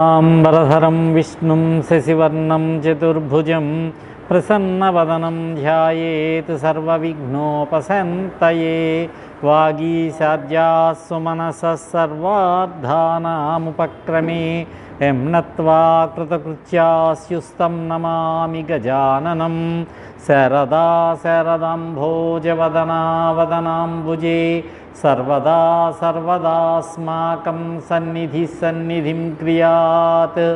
ఆంబరధరం విష్ణుం శశివర్ణం చతుర్భుజం ప్రసన్నవదనం ధ్యాయేత్ సర్వవిఘ్నోపశాంతయే. వాగీశాద్యాస్సు మనసః సర్వార్థానాముపక్రమే. ఎం నత్వా కృతకృత్యాస్యుస్తం నమామి గజాననం. శరదా శరదాంభోజవదనా వదనాంబుజే సర్వదా సర్వదాస్మాకం సన్నిధిం క్రియాత్.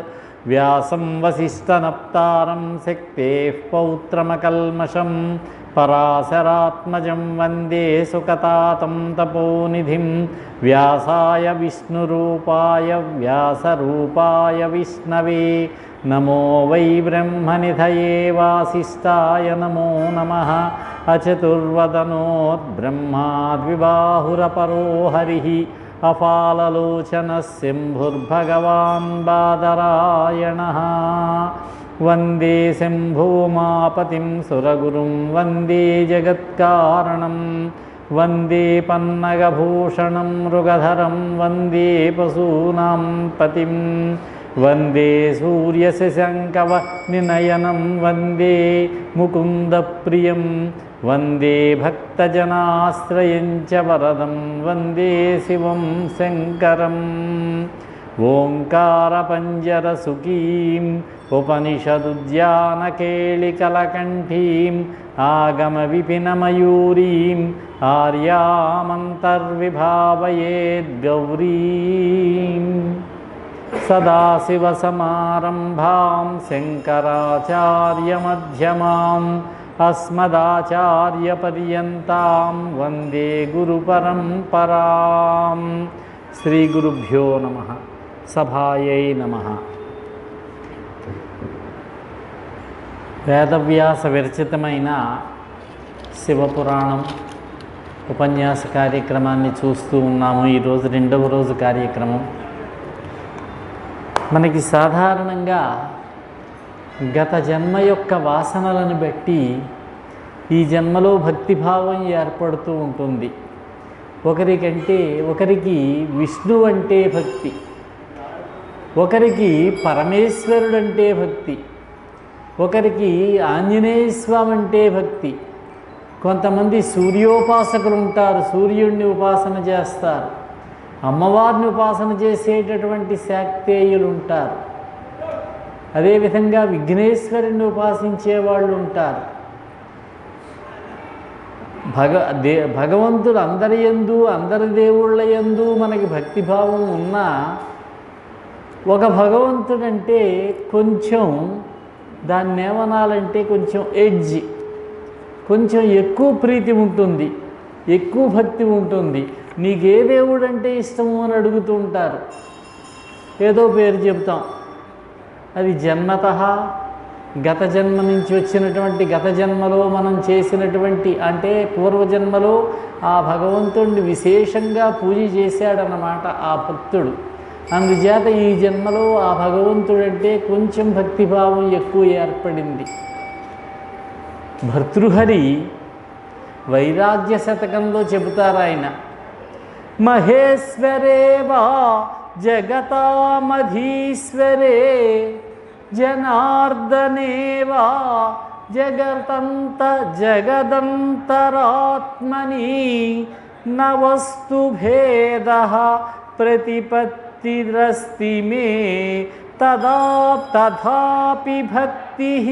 వ్యాసం వసిష్ఠనప్తారం శక్తేః పౌత్రమకల్మషం. పరాశరాత్మజం వందే సుకతాతం తపోనిధిం. వ్యాసాయ విష్ణురూపాయ వ్యాసరూపాయ విష్ణవే. నమో వై బ్రహ్మనిధయే వాసిష్ఠాయ నమో నమః. అచతుర్వదనోర్బ్రహ్మా ద్విబాహురపరో హరిః. అఫాలలోచనः శంభుర్భగవాన్ బాదరాయణः. వందే శంభోమాపతిం సురగురుం వందే జగత్కారణం. వందే పన్నగభూషణం మృగధరం వందే పశూనాం పతిం. వందే సూర్యశశంకవహ్నినయనం వందే ముకుందప్రియం. వందే భక్తజనాశ్రయం చ వరదం వందే శివం శంకరం. ఓంకారపంజరసుఖీం ఉపనిషదుద్యానకేళికలకంఠీం ఆగమవిపినమయూరీం ఆర్యామంతర్విభావయేద్గౌరీం. సదాశివసమారంభాం శంకరాచార్యమధ్యమాం అస్మదాచార్యపర్యంతాం వందే గురుపరంపరాం. శ్రీ గురుభ్యో నమః. సభాయై నమః. వేదవ్యాస విరచితమైన శివపురాణం ఉపన్యాస కార్యక్రమాన్ని చూస్తూ ఉన్నాము. ఈరోజు రెండవ రోజు కార్యక్రమం. మనకి సాధారణంగా గత జన్మ యొక్క వాసనలను బట్టి ఈ జన్మలో భక్తిభావం ఏర్పడుతూ ఉంటుంది. ఒకరికి విష్ణు అంటే భక్తి, ఒకరికి పరమేశ్వరుడంటే భక్తి, ఒకరికి ఆంజనేయ స్వామి అంటే భక్తి. కొంతమంది సూర్యోపాసకులు ఉంటారు, సూర్యుడిని ఉపాసన చేస్తారు. అమ్మవారిని ఉపాసన చేసేటటువంటి శాక్తేయులు ఉంటారు. అదేవిధంగా విఘ్నేశ్వరుని ఉపాసించే వాళ్ళు ఉంటారు. భగవంతుడు అందరి యందు, అందరి దేవుళ్ళ యందు మనకి భక్తిభావం ఉన్నా ఒక భగవంతుడంటే కొంచెం దాన్ని ఏమనాలంటే కొంచెం ఎడ్జ్, కొంచెం ఎక్కువ ప్రీతి ఉంటుంది, ఎక్కువ భక్తి ఉంటుంది. నీకే దేవుడు అంటే ఇష్టము అని అడుగుతూ ఉంటారు. ఏదో పేరు చెప్తాం, అది జన్మతః గత జన్మ నుంచి వచ్చినటువంటి, గత జన్మలో మనం చేసినటువంటి, అంటే పూర్వజన్మలో ఆ భగవంతుడిని విశేషంగా పూజ చేశాడన్నమాట ఆ భక్తుడు. అందుచేత ఈ జన్మలో ఆ భగవంతుడంటే కొంచెం భక్తిభావం ఎక్కువ ఏర్పడింది. భర్తృహరి వైరాగ్య శతకంలో చెబుతారు ఆయన, మహేశ్వరే వా జగతామధీశ్వరే జనార్దనే వా జగదంతరాత్మని నవస్తు భేదః ప్రతిపత్తిరస్తి మే తథాపి భక్తిః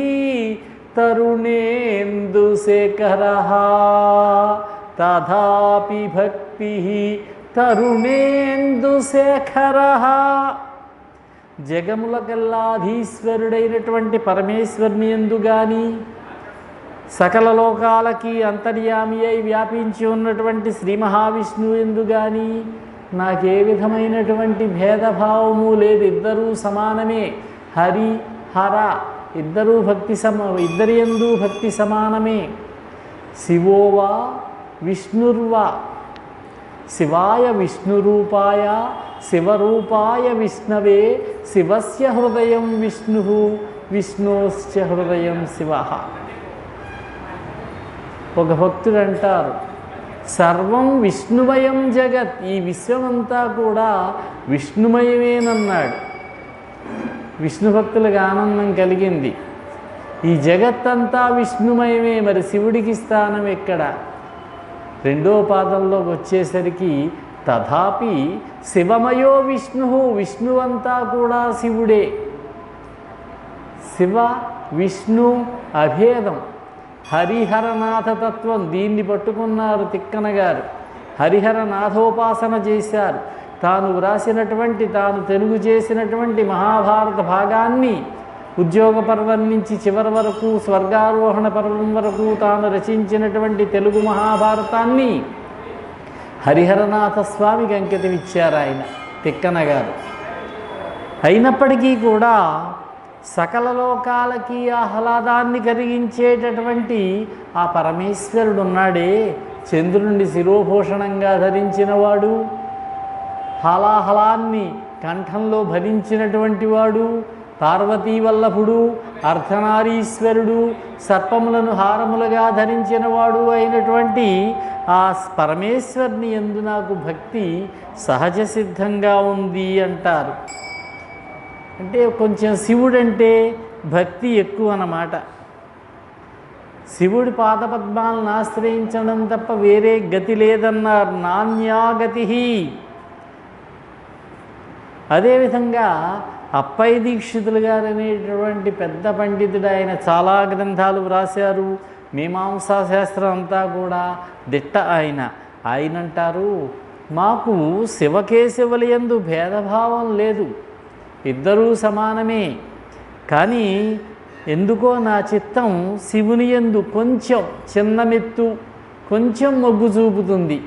తరుణేందుశేఖరః. తథాపి భక్తిః తరుణేందుశేఖరః. జగములకల్లాధీశ్వరుడైనటువంటి పరమేశ్వరుని యందు కానీ, సకల లోకాలకి అంతర్యామి అయి వ్యాపించి ఉన్నటువంటి శ్రీ మహావిష్ణువు యందు కానీ నాకే విధమైనటువంటి భేదభావము లేదు. ఇద్దరూ సమానమే. హరి హర ఇద్దరూ ఇద్దరి యందు భక్తి సమానమే. శివోవా విష్ణుర్వా, శివాయ విష్ణురూపాయ శివరూపాయ విష్ణవే శివస్య హృదయం విష్ణు విష్ణోశ్చ హృదయం శివ. ఒక భక్తుడు అంటారు, సర్వం విష్ణుమయం జగత్, ఈ విశ్వమంతా కూడా విష్ణుమయమేనన్నాడు. విష్ణు భక్తులకు ఆనందం కలిగింది. ఈ జగత్తంతా విష్ణుమయమే, మరి శివుడికి స్థానం ఎక్కడ? రెండో పాదంలోకి వచ్చేసరికి తథాపి శివమయో విష్ణు, విష్ణువంతా కూడా శివుడే. శివ విష్ణు అభేదం, హరిహరనాథ తత్వం, దీన్ని పట్టుకున్నారు తిక్కన గారు. హరిహరనాథోపాసన చేశారు. తాను వ్రాసినటువంటి, తాను తెలుగు చేసినటువంటి మహాభారత భాగాన్ని ఉద్యోగ పర్వం నుంచి చివరి వరకు, స్వర్గారోహణ పర్వం వరకు తాను రచించినటువంటి తెలుగు మహాభారతాన్ని హరిహరనాథ స్వామికి అంకితం ఇచ్చారు ఆయన తిక్కన గారు. అయినప్పటికీ కూడా సకల లోకాలకి ఆహ్లాదాన్ని కలిగించేటటువంటి ఆ పరమేశ్వరుడు ఉన్నాడే, చంద్రుడిని శిరోభూషణంగా ధరించినవాడు, హాలాహలాన్ని కంఠంలో భరించినటువంటి వాడు, పార్వతీ వల్లభుడు, అర్ధనారీశ్వరుడు, సర్పములను హారములుగా ధరించినవాడు అయినటువంటి ఆ పరమేశ్వరుని యందు నాకు భక్తి సహజ సిద్ధంగా ఉంది అంటారు. అంటే కొంచెం శివుడంటే భక్తి ఎక్కువ అన్నమాట. శివుడి పాదపద్మాలను ఆశ్రయించడం తప్ప వేరే గతి లేదన్నారు. నాణ్యాగతి. అదేవిధంగా అప్పయ్య దీక్షితులు గారు అనేటువంటి పెద్ద పండితుడు, ఆయన చాలా గ్రంథాలు వ్రాశారు. మీమాంసా శాస్త్రం అంతా కూడా దిట్ట ఆయన అంటారు, మాకు శివకేశవుల యందు భేదభావం లేదు, ఇద్దరూ సమానమే. కానీ ఎందుకో నా చిత్తం శివుని యందు కొంచెం చిన్నమెత్తు, కొంచెం మొగ్గు చూపుతుంది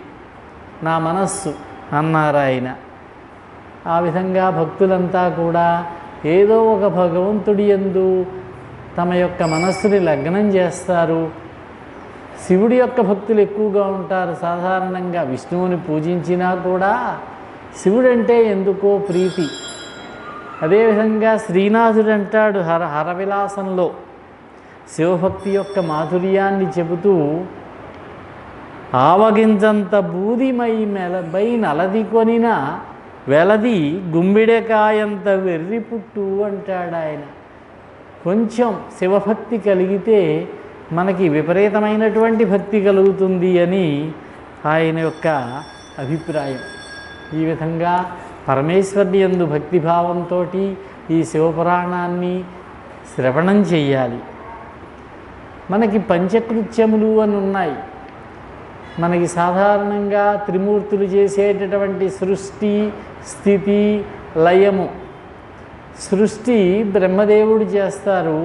నా మనస్సు అన్నారు ఆయన. ఆ విధంగా భక్తులంతా కూడా ఏదో ఒక భగవంతుడి యందు తమ యొక్క మనస్సుని లగ్నం చేస్తారు. శివుడి యొక్క భక్తులు ఎక్కువగా ఉంటారు. సాధారణంగా విష్ణువుని పూజించినా కూడా శివుడంటే ఎందుకో ప్రీతి. అదేవిధంగా శ్రీనాథుడు అంటాడు హరవిలాసంలో శివభక్తి యొక్క మాధుర్యాన్ని చెబుతూ, ఆవగింజంత బూదిమై మెలబై నలది కొనిన వెలది గుమ్మిడకాయంత వెర్రి పుట్టు అంటాడు ఆయన. కొంచెం శివభక్తి కలిగితే మనకి విపరీతమైనటువంటి భక్తి కలుగుతుంది అని ఆయన యొక్క అభిప్రాయం. ఈ విధంగా పరమేశ్వరుని యందు భక్తిభావంతో ఈ శివపురాణాన్ని శ్రవణం చెయ్యాలి. మనకి పంచకృత్యములు అని ఉన్నాయి. మనకి సాధారణంగా త్రిమూర్తులు చేసేటటువంటి సృష్టి, స్థితి, లయము. సృష్టి బ్రహ్మదేవుడు చేస్తారు,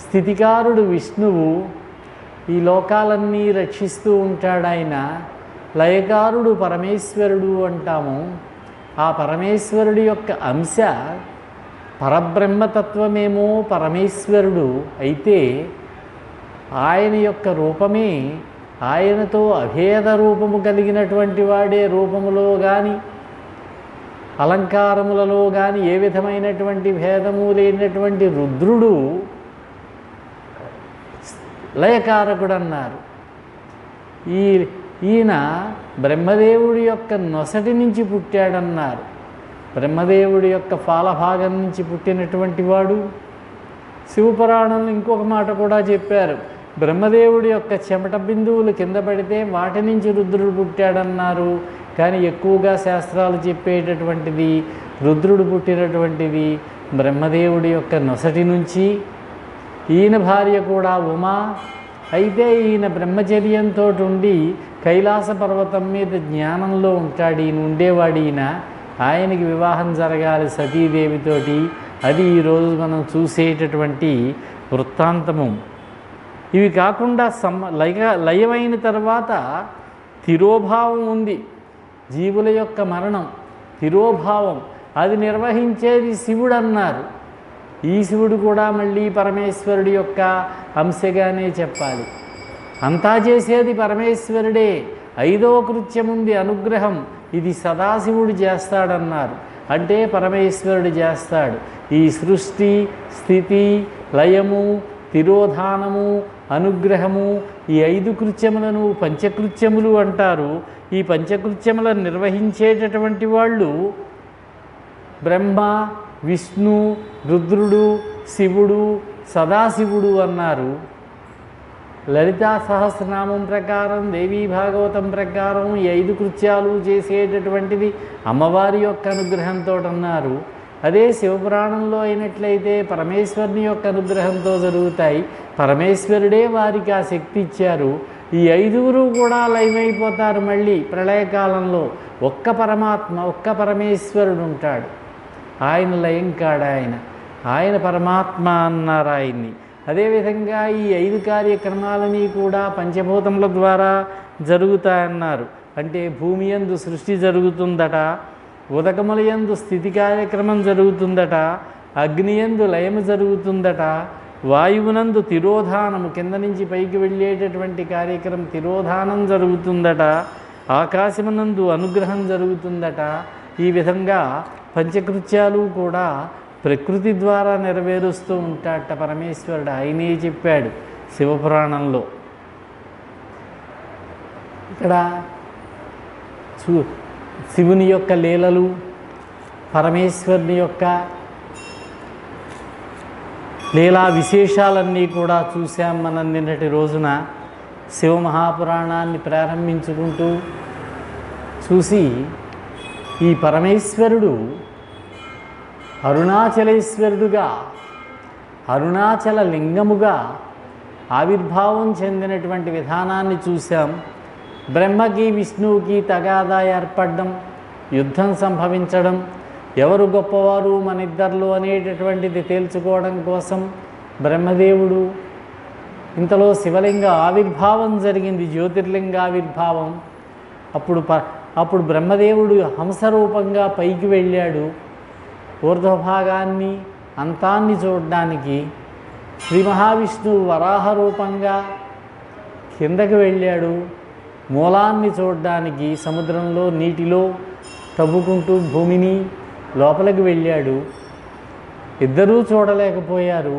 స్థితికారుడు విష్ణువు, ఈ లోకాలన్నీ రక్షిస్తూ ఉంటాడు ఆయన. లయకారుడు పరమేశ్వరుడు అంటాము. ఆ పరమేశ్వరుడి యొక్క అంశ పరబ్రహ్మతత్వమేమో పరమేశ్వరుడు అయితే, ఆయన యొక్క రూపమే ఆయనతో అభేద రూపము కలిగినటువంటి వాడే. రూపములో కానీ అలంకారములలో కానీ ఏ విధమైనటువంటి భేదము లేనటువంటి రుద్రుడు లయకారకుడు అన్నారు. ఈయన బ్రహ్మదేవుడి యొక్క నొసటి నుంచి పుట్టాడన్నారు. బ్రహ్మదేవుడి యొక్క పాలభాగం నుంచి పుట్టినటువంటి వాడు. శివపురాణంలో ఇంకొక మాట కూడా చెప్పారు, బ్రహ్మదేవుడి యొక్క చెమట బిందువులు కింద పడితే వాటి నుంచి రుద్రుడు పుట్టాడన్నారు. కానీ ఎక్కువగా శాస్త్రాలు చెప్పేటటువంటిది రుద్రుడు పుట్టినటువంటిది బ్రహ్మదేవుడి యొక్క నొసటి నుంచి. ఈయన భార్య కూడా ఉమా. అయితే ఈయన బ్రహ్మచర్యంతో ఉండి కైలాస పర్వతం మీద జ్ఞానంలో ఉంటాడు. ఈయన ఉండేవాడు. ఆయనకి వివాహం జరగాలి సతీదేవితోటి. అది ఈరోజు మనం చూసేటటువంటి వృత్తాంతము. ఇవి కాకుండా లయమైన తర్వాత తిరోభావం ఉంది. జీవుల యొక్క మరణం, తిరోభావం, అది నిర్వహించేది శివుడు అన్నారు. ఈ శివుడు కూడా మళ్ళీ పరమేశ్వరుడి యొక్క అంశగానే చెప్పాలి. అంతా చేసేది పరమేశ్వరుడే. ఐదవ కృత్యం ఉంది అనుగ్రహం. ఇది సదాశివుడు చేస్తాడన్నారు. అంటే పరమేశ్వరుడు చేస్తాడు. ఈ సృష్టి, స్థితి, లయము, తిరోధానము, అనుగ్రహము, ఈ 5 కృత్యములను పంచకృత్యములు అంటారు. ఈ పంచకృత్యములను నిర్వహించేటటువంటి వాళ్ళు బ్రహ్మ, విష్ణు, రుద్రుడు, శివుడు, సదాశివుడు అన్నారు. లలితా సహస్రనామం ప్రకారం, దేవీ భాగవతం ప్రకారం ఈ 5 కృత్యాలు చేసేటటువంటిది అమ్మవారి యొక్క అనుగ్రహంతో అన్నారు. అదే శివపురాణంలో అయినట్లయితే పరమేశ్వరుని యొక్క అనుగ్రహంతో జరుగుతాయి. పరమేశ్వరుడే వారికి ఆ శక్తి ఇచ్చారు. ఈ 5 కూడా లయమైపోతారు. మళ్ళీ ప్రళయకాలంలో ఒక్క పరమాత్మ, ఒక్క పరమేశ్వరుడు ఉంటాడు. ఆయన లయం కాడు, ఆయన పరమాత్మ అన్నారు ఆయన్ని. అదేవిధంగా ఈ 5 కార్యక్రమాలని కూడా పంచభూతముల ద్వారా జరుగుతాయన్నారు. అంటే భూమి యందు సృష్టి జరుగుతుందట, ఉదకములయందు స్థితి కార్యక్రమం జరుగుతుందట, అగ్నియందు లయము జరుగుతుందట, వాయువునందు తిరోధానము, కింద నుంచి పైకి వెళ్ళేటటువంటి కార్యక్రమం తిరోధానం జరుగుతుందట, ఆకాశమునందు అనుగ్రహం జరుగుతుందట. ఈ విధంగా పంచకృత్యాలు కూడా ప్రకృతి ద్వారా నెరవేరుస్తూ ఉంటాడట పరమేశ్వరుడు. ఆయనే చెప్పాడు శివపురాణంలో. ఇక్కడ శివుని యొక్క లీలలు, పరమేశ్వరుని యొక్క లీలా విశేషాలన్నీ కూడా చూసాం మనం నిన్నటి రోజున. శివమహాపురాణాన్ని ప్రారంభించుకుంటూ చూసి ఈ పరమేశ్వరుడు అరుణాచలేశ్వరుడుగా, అరుణాచల లింగముగా ఆవిర్భావం చెందినటువంటి విధానాన్ని చూసాం. బ్రహ్మకి విష్ణువుకి తగాదా ఏర్పడడం, యుద్ధం సంభవించడం, ఎవరు గొప్పవారు మన ఇద్దరిలో అనేటటువంటిది తేల్చుకోవడం కోసం బ్రహ్మదేవుడు, ఇంతలో శివలింగ ఆవిర్భావం జరిగింది, జ్యోతిర్లింగ ఆవిర్భావం. అప్పుడు బ్రహ్మదేవుడు హంసరూపంగా పైకి వెళ్ళాడు. ఊర్ధ్వభాగాన్ని, అంతాన్ని చూడడానికి. శ్రీ మహావిష్ణువు వరాహ రూపంగా కిందకి వెళ్ళాడు, మూలాన్ని చూడడానికి. సముద్రంలో నీటిలో తవ్వుకుంటూ భూమిని లోపలికి వెళ్ళాడు. ఇద్దరూ చూడలేకపోయారు.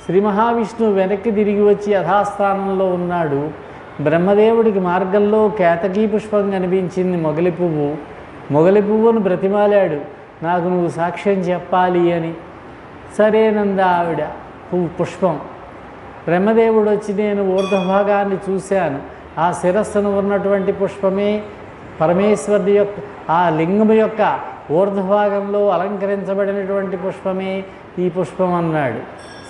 శ్రీ మహావిష్ణువు వెనక్కి తిరిగి వచ్చి యథాస్థానంలో ఉన్నాడు. బ్రహ్మదేవుడికి మార్గంలో కేతకీ పుష్పం కనిపించింది, మొగలి పువ్వు. మొగలి పువ్వును బ్రతిమాలాడు, నాకు నువ్వు సాక్ష్యం చెప్పాలి అని. సరేనంద ఆవిడ పుష్పం. బ్రహ్మదేవుడు వచ్చి నేను ఊర్ధ్వభాగాన్ని చూశాను, ఆ శిరస్సును ఉన్నటువంటి పుష్పమే పరమేశ్వరుడి యొక్క, ఆ లింగము యొక్క ఊర్ధ్వభాగంలో అలంకరించబడినటువంటి పుష్పమే ఈ పుష్పం అన్నాడు.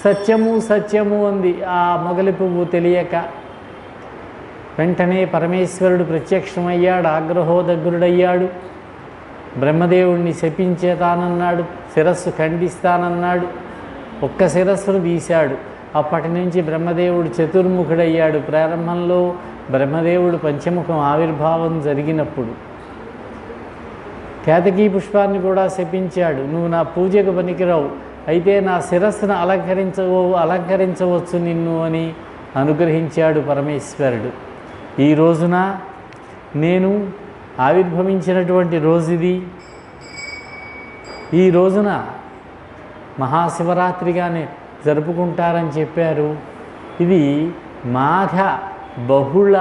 సత్యము సత్యము అంది ఆ మొగలి పువ్వు తెలియక. వెంటనే పరమేశ్వరుడు ప్రత్యక్షమయ్యాడు, ఆగ్రహోదగ్రుడయ్యాడు. బ్రహ్మదేవుడిని శపించేతానన్నాడు, శిరస్సు ఖండిస్తానన్నాడు. ఒక్క శిరస్సును తీశాడు. అప్పటి నుంచి బ్రహ్మదేవుడు చతుర్ముఖుడయ్యాడు. ప్రారంభంలో బ్రహ్మదేవుడు పంచముఖం ఆవిర్భావం జరిగినప్పుడు కేతకీ పుష్పాన్ని కూడా శపించాడు, నువ్వు నా పూజకు పనికిరావు, అయితే నా శిరస్సును అలంకరించవచ్చు నిన్ను అని అనుగ్రహించాడు పరమేశ్వరుడు. ఈ రోజున నేను ఆవిర్భవించినటువంటి రోజు ఇది. ఈ రోజున మహాశివరాత్రిగానే జరుపుకుంటారని చెప్పారు. ఇది మాఘ బహుళ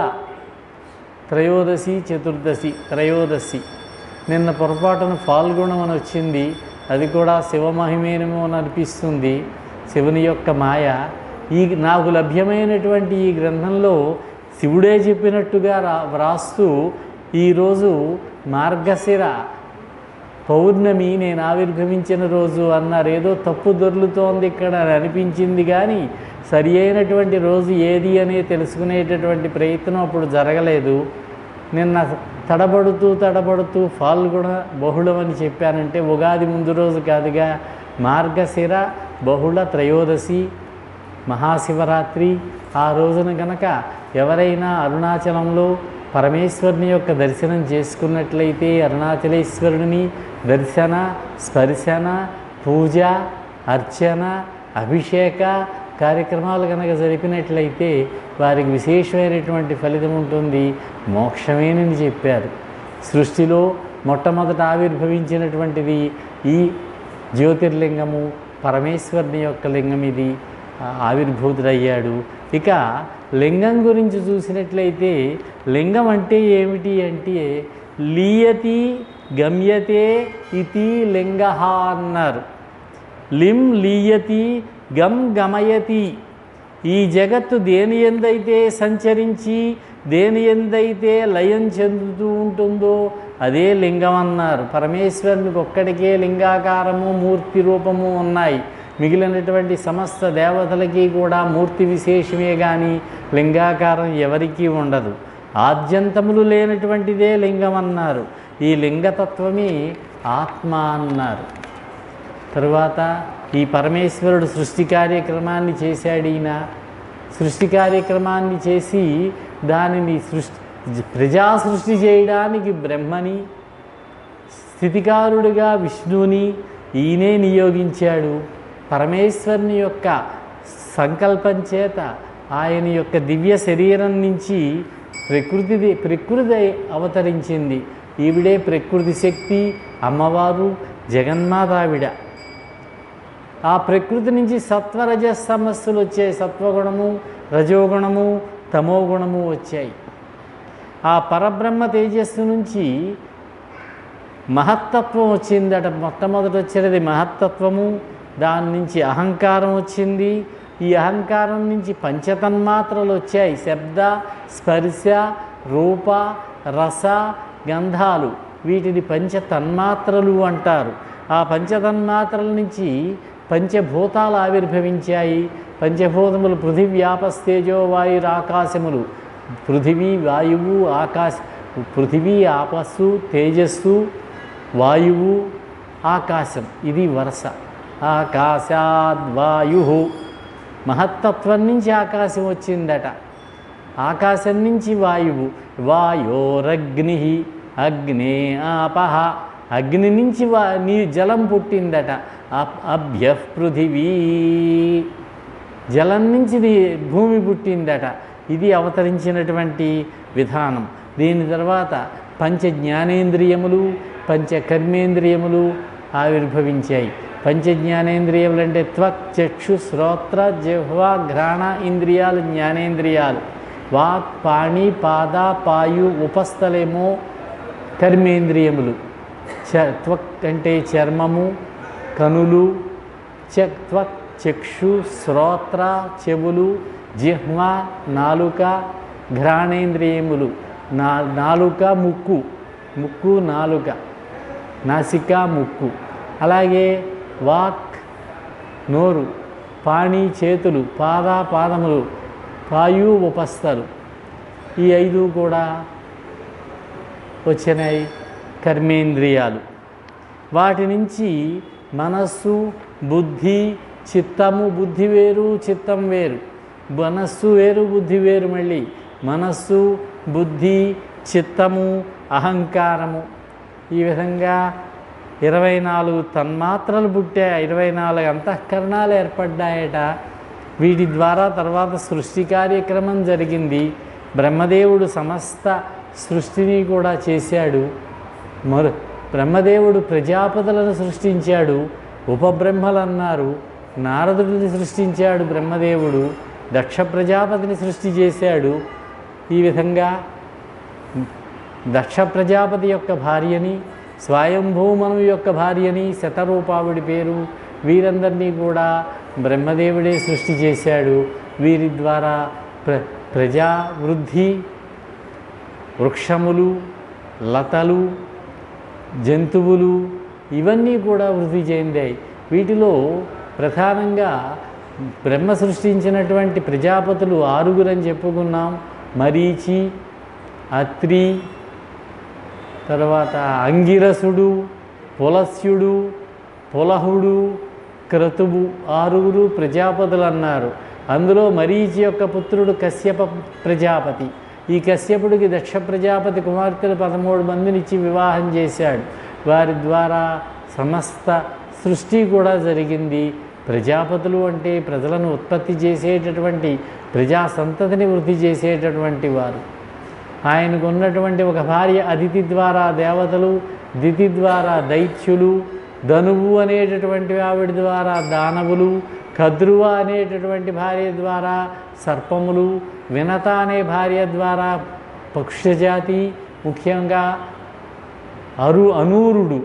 త్రయోదశి, చతుర్దశి, త్రయోదశి. నిన్న పొరపాటున ఫాల్గుణం అని వచ్చింది, అది కూడా శివమహిమేనమో అని అనిపిస్తుంది. శివుని యొక్క మాయ. నాకు లభ్యమైనటువంటి ఈ గ్రంథంలో శివుడే చెప్పినట్టుగా వ్రాస్తూ ఈరోజు మార్గశిర పౌర్ణమి నేను ఆవిర్భవించిన రోజు అన్నారు. ఏదో తప్పు దొర్లుతోంది ఇక్కడ అనిపించింది, కానీ సరి అయినటువంటి రోజు ఏది అనే తెలుసుకునేటటువంటి ప్రయత్నం అప్పుడు జరగలేదు. నిన్న తడబడుతూ ఫాల్గుణ బహుళం అని చెప్పానంటే ఉగాది ముందు రోజు కాదుగా, మార్గశిర బహుళ త్రయోదశి మహాశివరాత్రి. ఆ రోజున కనుక ఎవరైనా అరుణాచలంలో పరమేశ్వరుని యొక్క దర్శనం చేసుకున్నట్లయితే, అరుణాచలేశ్వరుని దర్శన, స్పర్శన, పూజ, అర్చన, అభిషేక కార్యక్రమాలు కనుక జరిపినట్లయితే వారికి విశేషమైనటువంటి ఫలితం ఉంటుంది, మోక్షమేనని చెప్పారు. సృష్టిలో మొట్టమొదట ఆవిర్భవించినటువంటిది ఈ జ్యోతిర్లింగము, పరమేశ్వరుని యొక్క లింగం. ఇది ఆవిర్భూతుడయ్యాడు. ఇక లింగం గురించి చూసినట్లయితే, లింగం అంటే ఏమిటి అంటే లీయతి గమ్యతే ఇతి లింగ అన్నారు. లిం లీయతి గం గమయతి. ఈ జగత్తు దేని యందైతే సంచరించి దేని యందైతే లయం చెందుతూ ఉంటుందో అదే లింగం అన్నారు. పరమేశ్వరునికి ఒక్కడికే లింగాకారము మూర్తి రూపము ఉన్నాయి. మిగిలినటువంటి సమస్త దేవతలకి కూడా మూర్తి విశేషమే కానీ లింగాకారం ఎవరికీ ఉండదు. ఆద్యంతములు లేనటువంటిదే లింగం అన్నారు. ఈ లింగతత్వమే ఆత్మ అన్నారు. తరువాత ఈ పరమేశ్వరుడు సృష్టి కార్యక్రమాన్ని చేశాడు. ఈయన సృష్టి కార్యక్రమాన్ని చేసి దానిని ప్రజా సృష్టి చేయడానికి బ్రహ్మని, స్థితికారుడిగా విష్ణువుని ఈయనే నియోగించాడు. పరమేశ్వరుని యొక్క సంకల్పం చేత ఆయన యొక్క దివ్య శరీరం నుంచి ప్రకృతి అవతరించింది. ఈవిడే ప్రకృతి శక్తి, అమ్మవారు, జగన్మాత ఆవిడ. ఆ ప్రకృతి నుంచి సత్వరజస్తమస్సులు వచ్చాయి. సత్వగుణము, రజోగుణము, తమోగుణము వచ్చాయి. ఆ పరబ్రహ్మ తేజస్సు నుంచి మహత్తత్వం వచ్చిందట. మొట్టమొదట వచ్చేది మహత్తత్వము. దాని నుంచి అహంకారం వచ్చింది. ఈ అహంకారం నుంచి పంచతన్మాత్రలు వచ్చాయి. శబ్ద, స్పర్శ, రూప, రస, గంధాలు. వీటిని పంచతన్మాత్రలు అంటారు. ఆ పంచతన్మాత్రల నుంచి పంచభూతాలు ఆవిర్భవించాయి. పంచభూతములు పృథివ్యాపస్తేజో వాయురాకాశములు. పృథివీ, వాయువు, పృథివీ, ఆపస్సు, తేజస్సు, వాయువు, ఆకాశం. ఇది వరుస. ఆకాశాద్వాయు. మహత్తత్వం నుంచి ఆకాశం వచ్చిందట. ఆకాశం నుంచి వాయువు. వాయోరగ్ని, అగ్నే ఆపహ. అగ్ని నుంచి జలం పుట్టిందట. అభ్య పృథివీ. జలం నుంచి భూమి పుట్టిందట. ఇది అవతరించినటువంటి విధానం. దీని తర్వాత పంచ జ్ఞానేంద్రియములు, పంచ కర్మేంద్రియములు ఆవిర్భవించాయి. పంచ జ్ఞానేంద్రియములు అంటే త్వక్, చక్షు, శ్రోత్ర, జిహ్వ, ఘ్రాణ ఇంద్రియాలు జ్ఞానేంద్రియాలు. వాక్, పాణి, పాద, పాయు, ఉపస్థలేమో కర్మేంద్రియములు. త్వక్ అంటే చర్మము, కనులు, త్వక్ చక్షు, శ్రోత్ర చెవులు, జిహ్వ నాలుక, ఘ్రాణేంద్రియములు నాలుక, ముక్కు, ముక్కు నాలుక, నాసిక ముక్కు. అలాగే వాక్ నోరు, పాణి చేతులు, పాదములు, పాయు ఉపస్థలు. ఈ 5 కూడా వచ్చినాయి కర్మేంద్రియాలు. వాటి నుంచి మనస్సు, బుద్ధి, చిత్తము. బుద్ధి వేరు, చిత్తం వేరు. మనస్సు వేరు, బుద్ధి వేరు. మళ్ళీ మనస్సు, బుద్ధి, చిత్తము, అహంకారము. ఈ విధంగా 24 తన్మాత్రలు పుట్టాయి. 24 అంతఃకరణాలు ఏర్పడ్డాయట. వీటి ద్వారా తర్వాత సృష్టి కార్యక్రమం జరిగింది. బ్రహ్మదేవుడు సమస్త సృష్టిని కూడా చేశాడు. బ్రహ్మదేవుడు ప్రజాపతులను సృష్టించాడు. ఉపబ్రహ్మలు అన్నారు. నారదుడిని సృష్టించాడు బ్రహ్మదేవుడు. దక్ష ప్రజాపతిని సృష్టి చేశాడు. ఈ విధంగా దక్ష ప్రజాపతి యొక్క భార్యని, స్వయంభూమను యొక్క భార్యని, శతరూపావిడి పేరు, వీరందరినీ కూడా బ్రహ్మదేవుడే సృష్టి చేశాడు. వీరి ద్వారా ప్రజావృద్ధి, వృక్షములు, లతలు, జంతువులు ఇవన్నీ కూడా వృద్ధి చెందాయి. వీటిలో ప్రధానంగా బ్రహ్మ సృష్టించినటువంటి ప్రజాపతులు 6 అని చెప్పుకున్నాం. మరీచి, అత్రి, తర్వాత అంగిరసుడు, పులస్యుడు, పులహుడు, క్రతువు 6 ప్రజాపతులు అన్నారు. అందులో మరీచి యొక్క పుత్రుడు కశ్యప ప్రజాపతి. ఈ కశ్యపుడికి దక్ష ప్రజాపతి కుమార్తెలు 13 మందినిచ్చి వివాహం చేశాడు. వారి ద్వారా సమస్త సృష్టి కూడా జరిగింది. ప్రజాపతులు అంటే ప్రజలను ఉత్పత్తి చేసేటటువంటి, ప్రజా సంతతిని వృద్ధి చేసేటటువంటి వారు. ఆయనకు ఉన్నటువంటి ఒక భార్య అదితి ద్వారా దేవతలు, దితి ద్వారా దైత్యులు, ధనువు అనేటటువంటి ఆవిడ ద్వారా దానవులు, కద్రువ అనేటటువంటి భార్య ద్వారా సర్పములు, వినత అనే భార్య ద్వారా పక్షజాతి, ముఖ్యంగా అనూరుడు,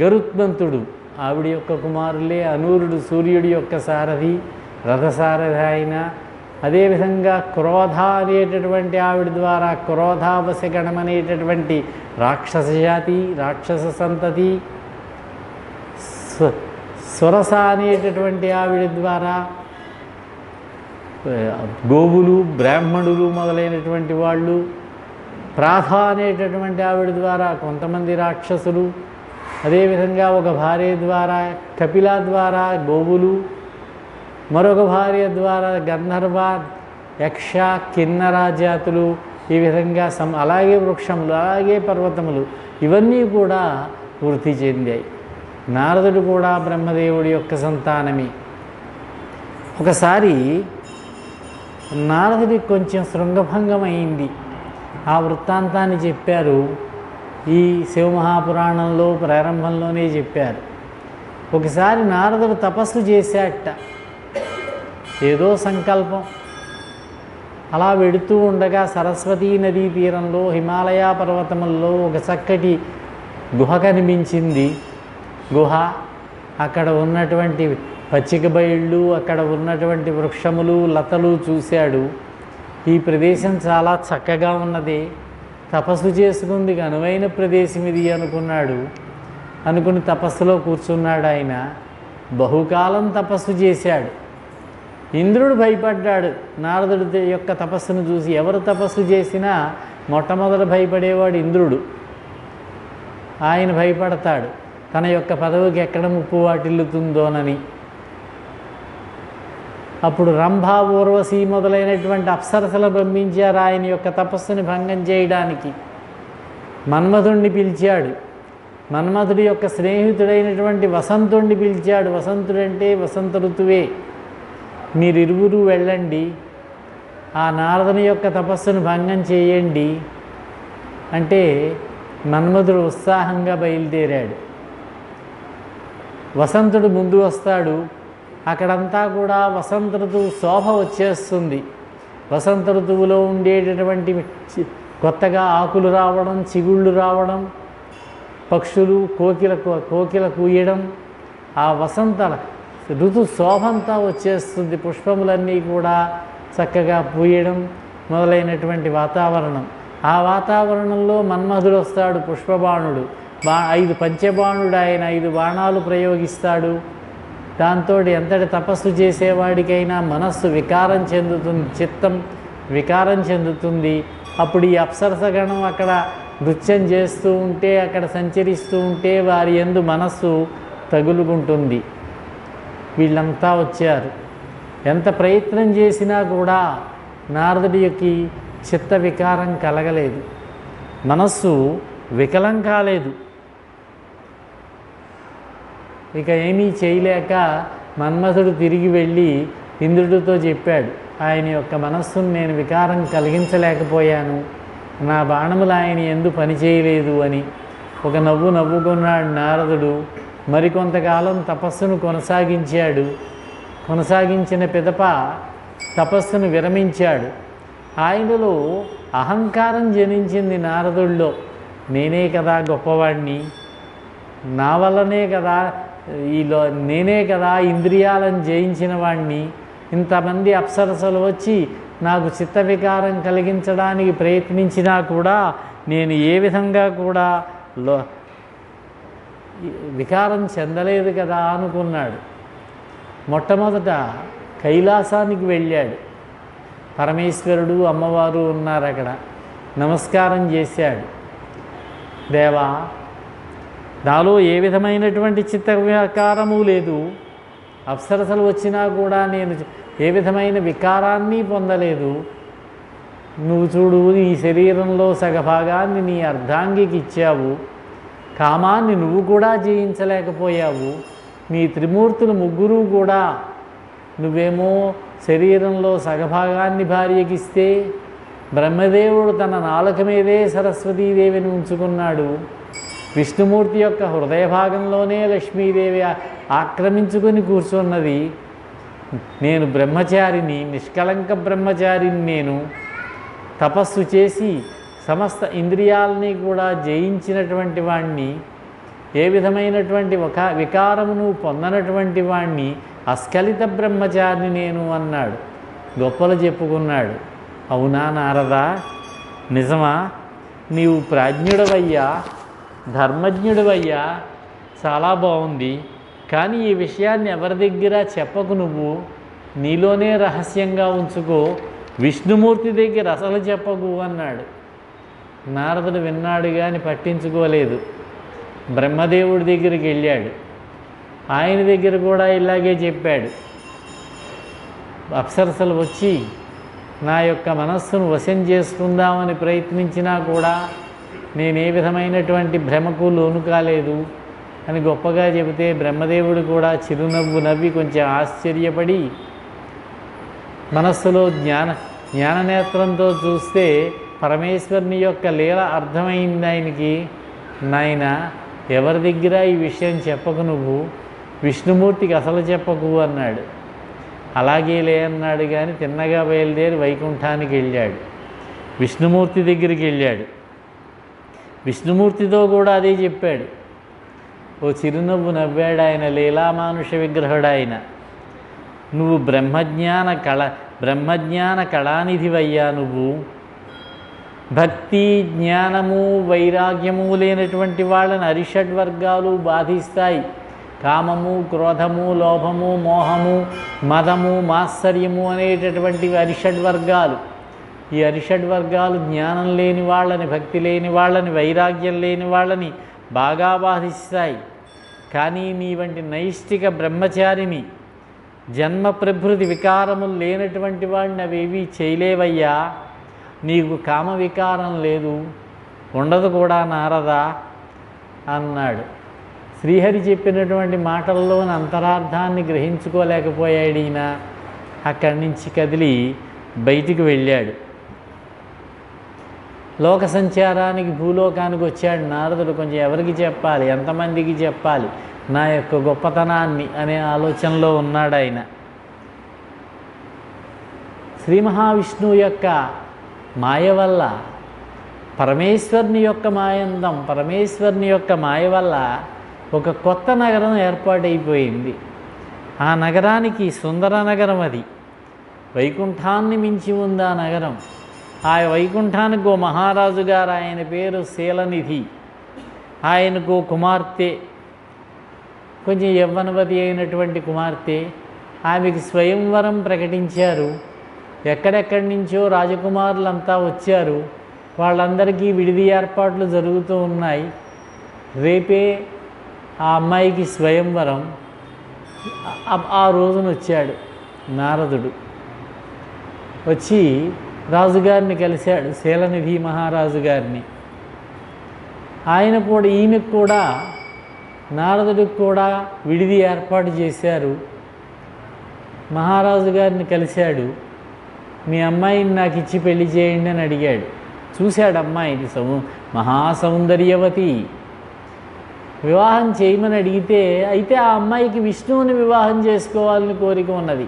గరుత్మంతుడు ఆవిడ యొక్క కుమారులే. అనూరుడు సూర్యుడి యొక్క సారథి, రథసారథి ఆయన. అదేవిధంగా క్రోధ అనేటటువంటి ఆవిడ ద్వారా క్రోధావశగణం అనేటటువంటి రాక్షస జాతి, రాక్షస సంతతి. సురస అనేటటువంటి ఆవిడ ద్వారా గోవులు, బ్రాహ్మణులు మొదలైనటువంటి వాళ్ళు. ప్రాథ అనేటటువంటి ఆవిడ ద్వారా కొంతమంది రాక్షసులు. అదేవిధంగా ఒక భార్య ద్వారా కపిల ద్వారా గోవులు, మరొక భార్య ద్వారా గంధర్వ, యక్ష, కిన్నర జాతులు. ఈ విధంగా అలాగే వృక్షములు, అలాగే పర్వతములు, ఇవన్నీ కూడా వృద్ధి చెందాయి. నారదుడు కూడా బ్రహ్మదేవుడి యొక్క సంతానమే. ఒకసారి నారదుడికి కొంచెం శృంగభంగం అయింది. ఆ వృత్తాంతాన్ని చెప్పారు, ఈ శివమహాపురాణంలో ప్రారంభంలోనే చెప్పారు. ఒకసారి నారదుడు తపస్సు చేశాట, ఏదో సంకల్పం. అలా వెడుతూ ఉండగా సరస్వతీ నదీ తీరంలో హిమాలయ పర్వతముల్లో ఒక చక్కటి గుహ కనిపించింది. గుహ, అక్కడ ఉన్నటువంటి పచ్చిక బయళ్ళు, అక్కడ ఉన్నటువంటి వృక్షములు, లతలు చూశాడు. ఈ ప్రదేశం చాలా చక్కగా ఉన్నది, తపస్సు చేసుకుందుకు అనువైన ప్రదేశం ఇది అనుకున్నాడు. అనుకుని తపస్సులో కూర్చున్నాడు. ఆయన బహుకాలం తపస్సు చేశాడు. ఇంద్రుడు భయపడ్డాడు నారదుడి యొక్క తపస్సును చూసి. ఎవరు తపస్సు చేసినా మొట్టమొదట భయపడేవాడు ఇంద్రుడు. ఆయన భయపడతాడు, తన యొక్క పదవికి ఎక్కడ ముప్పు వాటిల్లుతుందోనని. అప్పుడు రంభ, ఊర్వశి మొదలైనటువంటి అప్సరసలు పంపించారు ఆయన యొక్క తపస్సుని భంగం చేయడానికి. మన్మధుణ్ణి పిలిచాడు. మన్మధుడి యొక్క స్నేహితుడైనటువంటి వసంతుణ్ణి పిలిచాడు. వసంతుడంటే వసంత ఋతువే. మీరిరువురు వెళ్ళండి, ఆ నారదుని యొక్క తపస్సును భంగం చేయండి అంటే మన్మధుడు ఉత్సాహంగా బయలుదేరాడు. వసంతుడు ముందు వస్తాడు. అక్కడంతా కూడా వసంత ఋతువు శోభ వచ్చేస్తుంది. వసంత ఋతువులో ఉండేటటువంటి కొత్తగా ఆకులు రావడం, చిగుళ్ళు రావడం, పక్షులు కోకిల కూయడం, ఆ వసంత ఋతు శోభంతా వచ్చేస్తుంది. పుష్పములన్నీ కూడా చక్కగా పూయడం మొదలైనటువంటి వాతావరణం. ఆ వాతావరణంలో మన్మధుడు వస్తాడు, పుష్పబాణుడు. 5 పంచబాణుడు ఆయన 5 బాణాలు ప్రయోగిస్తాడు. దాంతో ఎంతటి తపస్సు చేసేవాడికైనా మనస్సు వికారం చెందుతుంది, చిత్తం వికారం చెందుతుంది. అప్పుడు ఈ అప్సరసగణం అక్కడ నృత్యం చేస్తూ ఉంటే, అక్కడ సంచరిస్తూ ఉంటే వారి యందు మనస్సు తగులుకుంటుంది. వీళ్ళంతా వచ్చారు. ఎంత ప్రయత్నం చేసినా కూడా నారదుడికి చిత్త వికారం కలగలేదు, మనస్సు వికలం కాలేదు. ఇక ఏమీ చేయలేక మన్మథుడు తిరిగి వెళ్ళి ఇంద్రుడితో చెప్పాడు, ఆయన యొక్క మనస్సును నేను వికారం కలిగించలేకపోయాను, నా బాణములు ఆయన ఎందు పనిచేయలేదు అని. ఒక నవ్వు నవ్వుకున్నాడు నారదుడు. మరికొంతకాలం తపస్సును కొనసాగించాడు. కొనసాగించిన పిదప తపస్సును విరమించాడు. ఆయనలో అహంకారం జనించింది నారదుడిలో. నేనే కదా గొప్పవాడిని, నా వల్లనే కదా నేనే కదా ఇంద్రియాలను జయించిన వాడిని, ఇంతమంది అప్సరసలు వచ్చి నాకు చిత్త వికారం కలిగించడానికి ప్రయత్నించినా కూడా నేను ఏ విధంగా కూడా వికారం చెందలేదు కదా అనుకున్నాడు. మొట్టమొదట కైలాసానికి వెళ్ళాడు. పరమేశ్వరుడు అమ్మవారు ఉన్నారు అక్కడ. నమస్కారం చేశాడు. దేవా, నాలో ఏ విధమైనటువంటి చిత్త వికారము లేదు, అప్సరసలు వచ్చినా కూడా నేను ఏ విధమైన వికారాన్ని పొందలేదు. నువ్వు చూడు, నీ శరీరంలో సగభాగాన్ని నీ అర్ధాంగికి ఇచ్చావు, కామాన్ని నువ్వు కూడా జయించలేకపోయావు. నీ త్రిమూర్తులు ముగ్గురు కూడా, నువ్వేమో శరీరంలో సగభాగాన్ని భార్యకిస్తే, బ్రహ్మదేవుడు తన నాలుక మీదే సరస్వతీదేవిని ఉంచుకున్నాడు. విష్ణుమూర్తి యొక్క హృదయ భాగంలోనే లక్ష్మీదేవి ఆక్రమించుకొని కూర్చున్నది. నేను బ్రహ్మచారిని, నిష్కలంక బ్రహ్మచారిని. నేను తపస్సు చేసి సమస్త ఇంద్రియాలని కూడా జయించినటువంటి వాణ్ణి. ఏ విధమైనటువంటి ఒక వికారమును పొందనటువంటి వాణ్ణి అస్ఖలిత బ్రహ్మచారిని నేను అన్నాడు. గొప్పలు చెప్పుకున్నాడు. అవునా నారదా, నిజమా? నీవు ప్రాజ్ఞుడవయ్యా, ధర్మజ్ఞుడవయ్యా, చాలా బాగుంది. కానీ ఈ విషయాన్ని ఎవరి దగ్గర చెప్పకు, నువ్వు నీలోనే రహస్యంగా ఉంచుకో, విష్ణుమూర్తి దగ్గర అసలు చెప్పకు అన్నాడు. నారదుడు విన్నాడు కానీ పట్టించుకోలేదు. బ్రహ్మదేవుడి దగ్గరికి వెళ్ళాడు. ఆయన దగ్గర కూడా ఇలాగే చెప్పాడు. అప్సరసలు వచ్చి నా యొక్క మనస్సును వశం చేసుకుందామని ప్రయత్నించినా కూడా నేనే విధమైనటువంటి భ్రమకు లోను కాలేదు అని గొప్పగా చెబితే బ్రహ్మదేవుడు కూడా చిరునవ్వు నవ్వి కొంచెం ఆశ్చర్యపడి మనస్సులో జ్ఞాననేత్రంతో చూస్తే పరమేశ్వరుని యొక్క లీల అర్థమైంది ఆయనకి. నాయన, ఎవరి దగ్గర ఈ విషయం చెప్పకు, నువ్వు విష్ణుమూర్తికి అసలు చెప్పకు అన్నాడు. అలాగేలే అన్నాడు. కానీ తిన్నగా బయలుదేరి వైకుంఠానికి వెళ్ళాడు. విష్ణుమూర్తి దగ్గరికి వెళ్ళాడు. విష్ణుమూర్తితో కూడా అదే చెప్పాడు. ఓ చిరునవ్వు నవ్వాడు ఆయన. లీలామానుష విగ్రహుడు ఆయన. నువ్వు బ్రహ్మజ్ఞాన కళానిధివయ్యా. నువ్వు భక్తి, జ్ఞానము, వైరాగ్యము లేనటువంటి వాళ్ళని అరిషడ్వర్గాలు బాధిస్తాయి. కామము, క్రోధము, లోభము, మోహము, మదము, మాత్సర్యము అనేటటువంటివి అరిషడ్వర్గాలు. ఈ అరిషడ్వర్గాలు జ్ఞానం లేని వాళ్ళని, భక్తి లేని వాళ్ళని, వైరాగ్యం లేని వాళ్ళని బాగా బాధిస్తాయి. కానీ నీ వంటి నైష్టిక బ్రహ్మచారిని, జన్మ ప్రభృతి వికారములు లేనటువంటి వాడిని అవేవి చేయలేవయ్యా. నీకు కామ వికారం లేదు, ఉండదు కూడా నారదా అన్నాడు. శ్రీహరి చెప్పినటువంటి మాటల్లోని అంతరార్థాన్ని గ్రహించుకోలేకపోయాడు ఈయన. అక్కడి నుంచి కదిలి బయటికి వెళ్ళాడు. లోక సంచారానికి భూలోకానికి వచ్చాడు నారదుడు. కొంచెం ఎవరికి చెప్పాలి, ఎంతమందికి చెప్పాలి నా యొక్క గొప్పతనాన్ని అనే ఆలోచనలో ఉన్నాడు ఆయన. శ్రీ మహావిష్ణువు యొక్క మాయ వల్ల, పరమేశ్వరుని యొక్క మాయందం, పరమేశ్వరుని యొక్క మాయ వల్ల ఒక కొత్త నగరం ఏర్పాటైపోయింది. ఆ నగరానికి సుందర నగరం అది. వైకుంఠాన్ని మించి ఉంది ఆ నగరం. ఆ వైకుంఠానికి ఓ మహారాజు గారు, ఆయన పేరు శీలనిధి. ఆయనకు కుమార్తె, కొంచెం యవ్వనవతి అయినటువంటి కుమార్తె. ఆమెకి స్వయంవరం ప్రకటించారు. ఎక్కడెక్కడి నుంచో రాజకుమారులంతా వచ్చారు. వాళ్ళందరికీ విడిది ఏర్పాట్లు జరుగుతూ ఉన్నాయి. రేపే ఆ అమ్మాయికి స్వయంవరం. ఆ రోజున వచ్చాడు నారదుడు. వచ్చి రాజుగారిని కలిశాడు, శీలనిధి మహారాజు గారిని. ఆయన కూడా, ఈమెకు కూడా, నారదుడికి కూడా విడిది ఏర్పాటు చేశారు. మహారాజు గారిని కలిశాడు. మీ అమ్మాయిని నాకు ఇచ్చి పెళ్లి చేయండి అని అడిగాడు. చూశాడు అమ్మాయిని, మహాసౌందర్యవతి. వివాహం చేయమని అడిగితే, అయితే ఆ అమ్మాయికి విష్ణువుని వివాహం చేసుకోవాలని కోరిక ఉన్నది.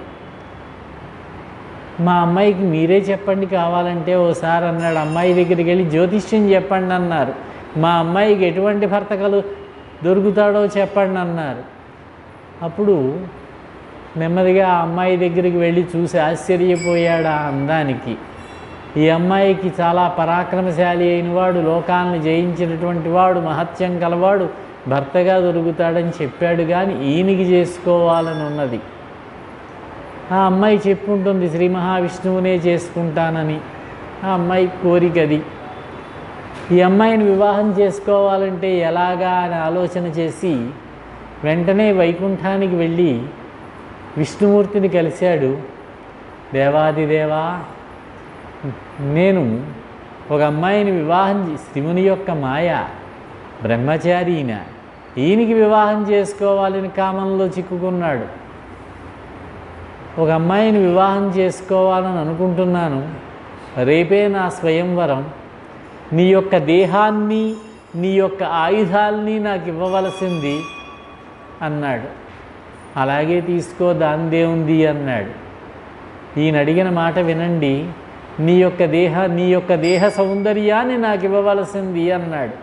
మా అమ్మాయికి మీరే చెప్పండి కావాలంటే ఓసారి అన్నాడు. అమ్మాయి దగ్గరికి వెళ్ళి జ్యోతిష్యం చెప్పండి అన్నారు. మా అమ్మాయికి ఎటువంటి భర్త దొరుకుతాడో చెప్పండి అన్నారు. అప్పుడు నెమ్మదిగా ఆ అమ్మాయి దగ్గరికి వెళ్ళి చూసి ఆశ్చర్యపోయాడు ఆ అందానికి. ఈ అమ్మాయికి చాలా పరాక్రమశాలి అయినవాడు, లోకాలను జయించినటువంటి వాడు, మహత్యం కలవాడు భర్తగా దొరుకుతాడని చెప్పాడు. కానీ ఈయనకి చేసుకోవాలని ఉన్నది. ఆ అమ్మాయి చెప్పుంటుంది శ్రీ మహావిష్ణువునే చేసుకుంటానని. ఆ అమ్మాయి కోరికది. ఈ అమ్మాయిని వివాహం చేసుకోవాలంటే ఎలాగా అని ఆలోచన చేసి వెంటనే వైకుంఠానికి వెళ్ళి విష్ణుమూర్తిని కలిశాడు. దేవాదిదేవా, నేను ఒక అమ్మాయిని వివాహం శివుని యొక్క మాయ, బ్రహ్మచారిన, ఈయనకి వివాహం చేసుకోవాలని కామంలో చిక్కుకున్నాడు. ఒక అమ్మాయిని వివాహం చేసుకోవాలని అనుకుంటున్నాను. రేపే నా స్వయంవరం. నీ యొక్క దేహాన్ని, నీ యొక్క ఆయుధాల్ని నాకు ఇవ్వవలసింది అన్నాడు. అలాగే తీసుకో, దాందే ఉంది అన్నాడు. ఈయన అడిగిన మాట వినండి. నీ యొక్క దేహ సౌందర్యాన్ని నాకు ఇవ్వవలసింది అన్నాడు.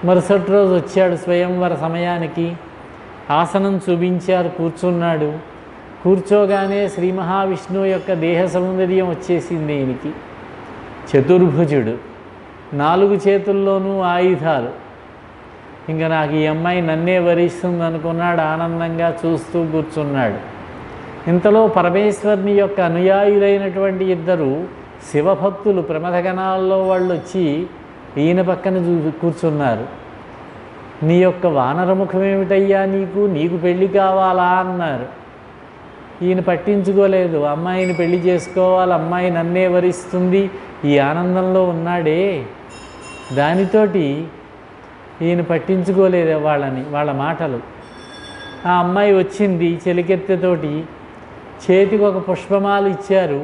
మరుసటి రోజు వచ్చాడు స్వయంవర సమయానికి. ఆసనం చూపించారు, కూర్చున్నాడు. కూర్చోగానే శ్రీ మహావిష్ణువు యొక్క దేహ సౌందర్యం వచ్చేసింది ఈయనకి. చతుర్భుజుడు, 4 చేతుల్లోనూ ఆయుధాలు. ఇంకా నాకు ఈ అమ్మాయి నన్నే వరిస్తుంది అనుకున్నాడు. ఆనందంగా చూస్తూ కూర్చున్నాడు. ఇంతలో పరమేశ్వరుని యొక్క అనుయాయులైనటువంటి 2 శివభక్తులు ప్రమథగణాల్లో వాళ్ళు వచ్చి ఈయన పక్కన కూర్చున్నారు. నీ యొక్క వానరముఖం ఏమిటయ్యా, నీకు పెళ్ళి కావాలా అన్నారు. ఈయన పట్టించుకోలేదు. అమ్మాయిని పెళ్లి చేసుకోవాలి, అమ్మాయి నన్నే వరిస్తుంది, ఈ ఆనందంలో ఉన్నాడే, దానితోటి ఈయన పట్టించుకోలేదు వాళ్ళ మాటలు. ఆ అమ్మాయి వచ్చింది చెలికెత్తెతోటి. చేతికి ఒక పుష్పమాల ఇచ్చారు.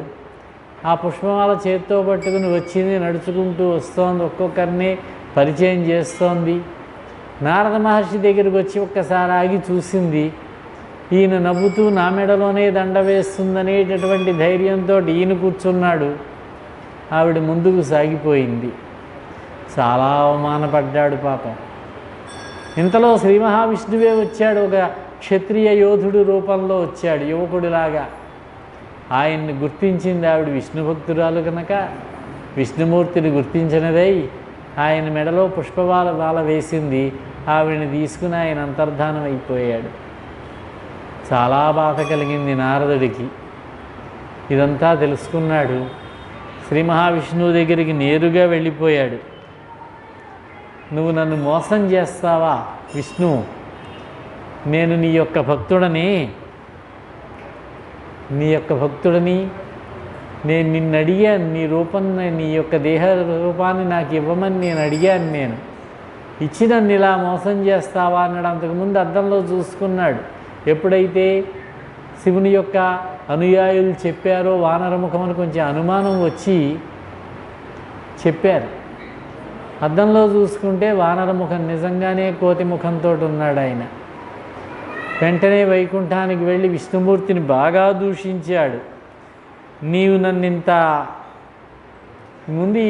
ఆ పుష్పమాల చేతితో పట్టుకుని వచ్చింది, నడుచుకుంటూ వస్తోంది, ఒక్కొక్కరిని పరిచయం చేస్తోంది. నారద మహర్షి దగ్గరికి వచ్చి ఒక్కసారి ఆగి చూసింది. ఈయన నవ్వుతూ నా మెడలోనే దండ వేస్తుందనేటటువంటి ధైర్యంతో ఈయన కూర్చున్నాడు. ఆవిడ ముందుకు సాగిపోయింది. చాలా అవమానపడ్డాడు పాపం. ఇంతలో శ్రీ మహావిష్ణువే వచ్చాడు. ఒక క్షత్రియ యోధుడు రూపంలో వచ్చాడు, యువకుడిలాగా. ఆయన్ని గుర్తించింది ఆవిడ. విష్ణు భక్తురాలు కనుక విష్ణుమూర్తిని గుర్తించినదై ఆయన మెడలో పుష్పమాల వేసింది. ఆవిడని తీసుకుని ఆయన అంతర్ధానం అయిపోయాడు. చాలా బాధ కలిగింది నారదుడికి. ఇదంతా తెలుసుకున్నాడు. శ్రీ మహావిష్ణువు దగ్గరికి నేరుగా వెళ్ళిపోయాడు. నువ్వు నన్ను మోసం చేస్తావా విష్ణు? నేను నీ యొక్క భక్తుడని నేను నిన్ను అడిగాను. నీ యొక్క దేహ రూపాన్ని నాకు ఇవ్వమని నేను అడిగాను. నేను ఇచ్చి నన్ను ఇలా మోసం చేస్తావా అన్నాడు. అంతకుముందు అద్దంలో చూసుకున్నాడు. ఎప్పుడైతే శివుని యొక్క అనుయాయులు చెప్పారో వానరముఖం అని కొంచెం అనుమానం వచ్చి చెప్పారు. అద్దంలో చూసుకుంటే వానరముఖం నిజంగానే కోతి ముఖంతో ఉన్నాడు ఆయన. వెంటనే వైకుంఠానికి వెళ్ళి విష్ణుమూర్తిని బాగా దూషించాడు. నీవు నన్నింత ముందు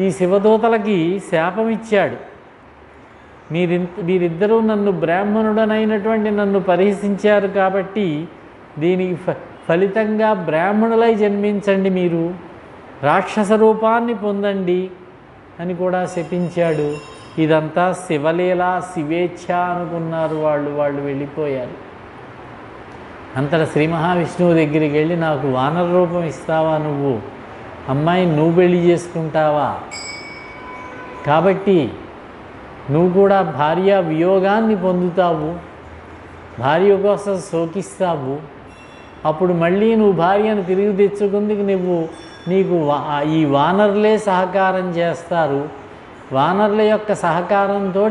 ఈ శివదూతలకి శాపం ఇచ్చాడు. మీరిద్దరూ నన్ను బ్రాహ్మణుడనైనటువంటి నన్ను పరిహసించారు కాబట్టి దీనికి ఫలితంగా బ్రాహ్మణులై జన్మించండి, మీరు రాక్షస రూపాన్ని పొందండి అని కూడా శపించాడు. ఇదంతా శివలీల, శివేచ్ఛ అనుకున్నారు వాళ్ళు వెళ్ళిపోయారు. అంతటా శ్రీ మహావిష్ణువు దగ్గరికి వెళ్ళి నాకు వానర రూపం ఇస్తావా, నువ్వు అమ్మాయిని నువ్వు పెళ్లి చేసుకుంటావా, కాబట్టి నువ్వు కూడా భార్య వియోగాన్ని పొందుతావు, భార్య కోసం శోకిస్తావు, అప్పుడు మళ్ళీ నువ్వు భార్యను తిరిగి తెచ్చుకుందుకు నీకు ఈ వానరులే సహకారం చేస్తారు. వానరుల యొక్క సహకారంతో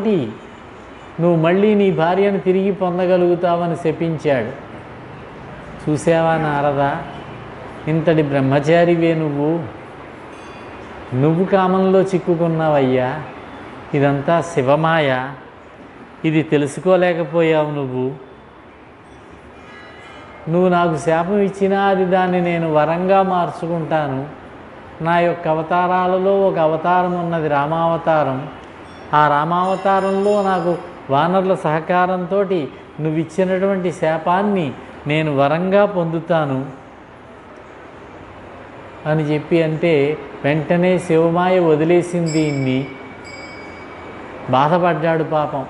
నువ్వు మళ్ళీ నీ భార్యను తిరిగి పొందగలుగుతావని శపించాడు. చూసావా నారదా, ఇంతటి బ్రహ్మచారివే నువ్వు కామంలో చిక్కుకున్నావయ్యా. ఇదంతా శివమాయ, ఇది తెలుసుకోలేకపోయావు. నువ్వు నాకు శాపం ఇచ్చినా అది దాన్ని నేను వరంగా మార్చుకుంటాను. నా యొక్క అవతారాలలో ఒక అవతారం ఉన్నది, రామావతారం. ఆ రామావతారంలో నాకు వానరుల సహకారంతో నువ్వు ఇచ్చినటువంటి శాపాన్ని నేను వరంగా పొందుతాను అని చెప్పి అంటే వెంటనే శివమాయ వదిలేసింది. ఇన్ని బాధపడ్డాడు పాపం.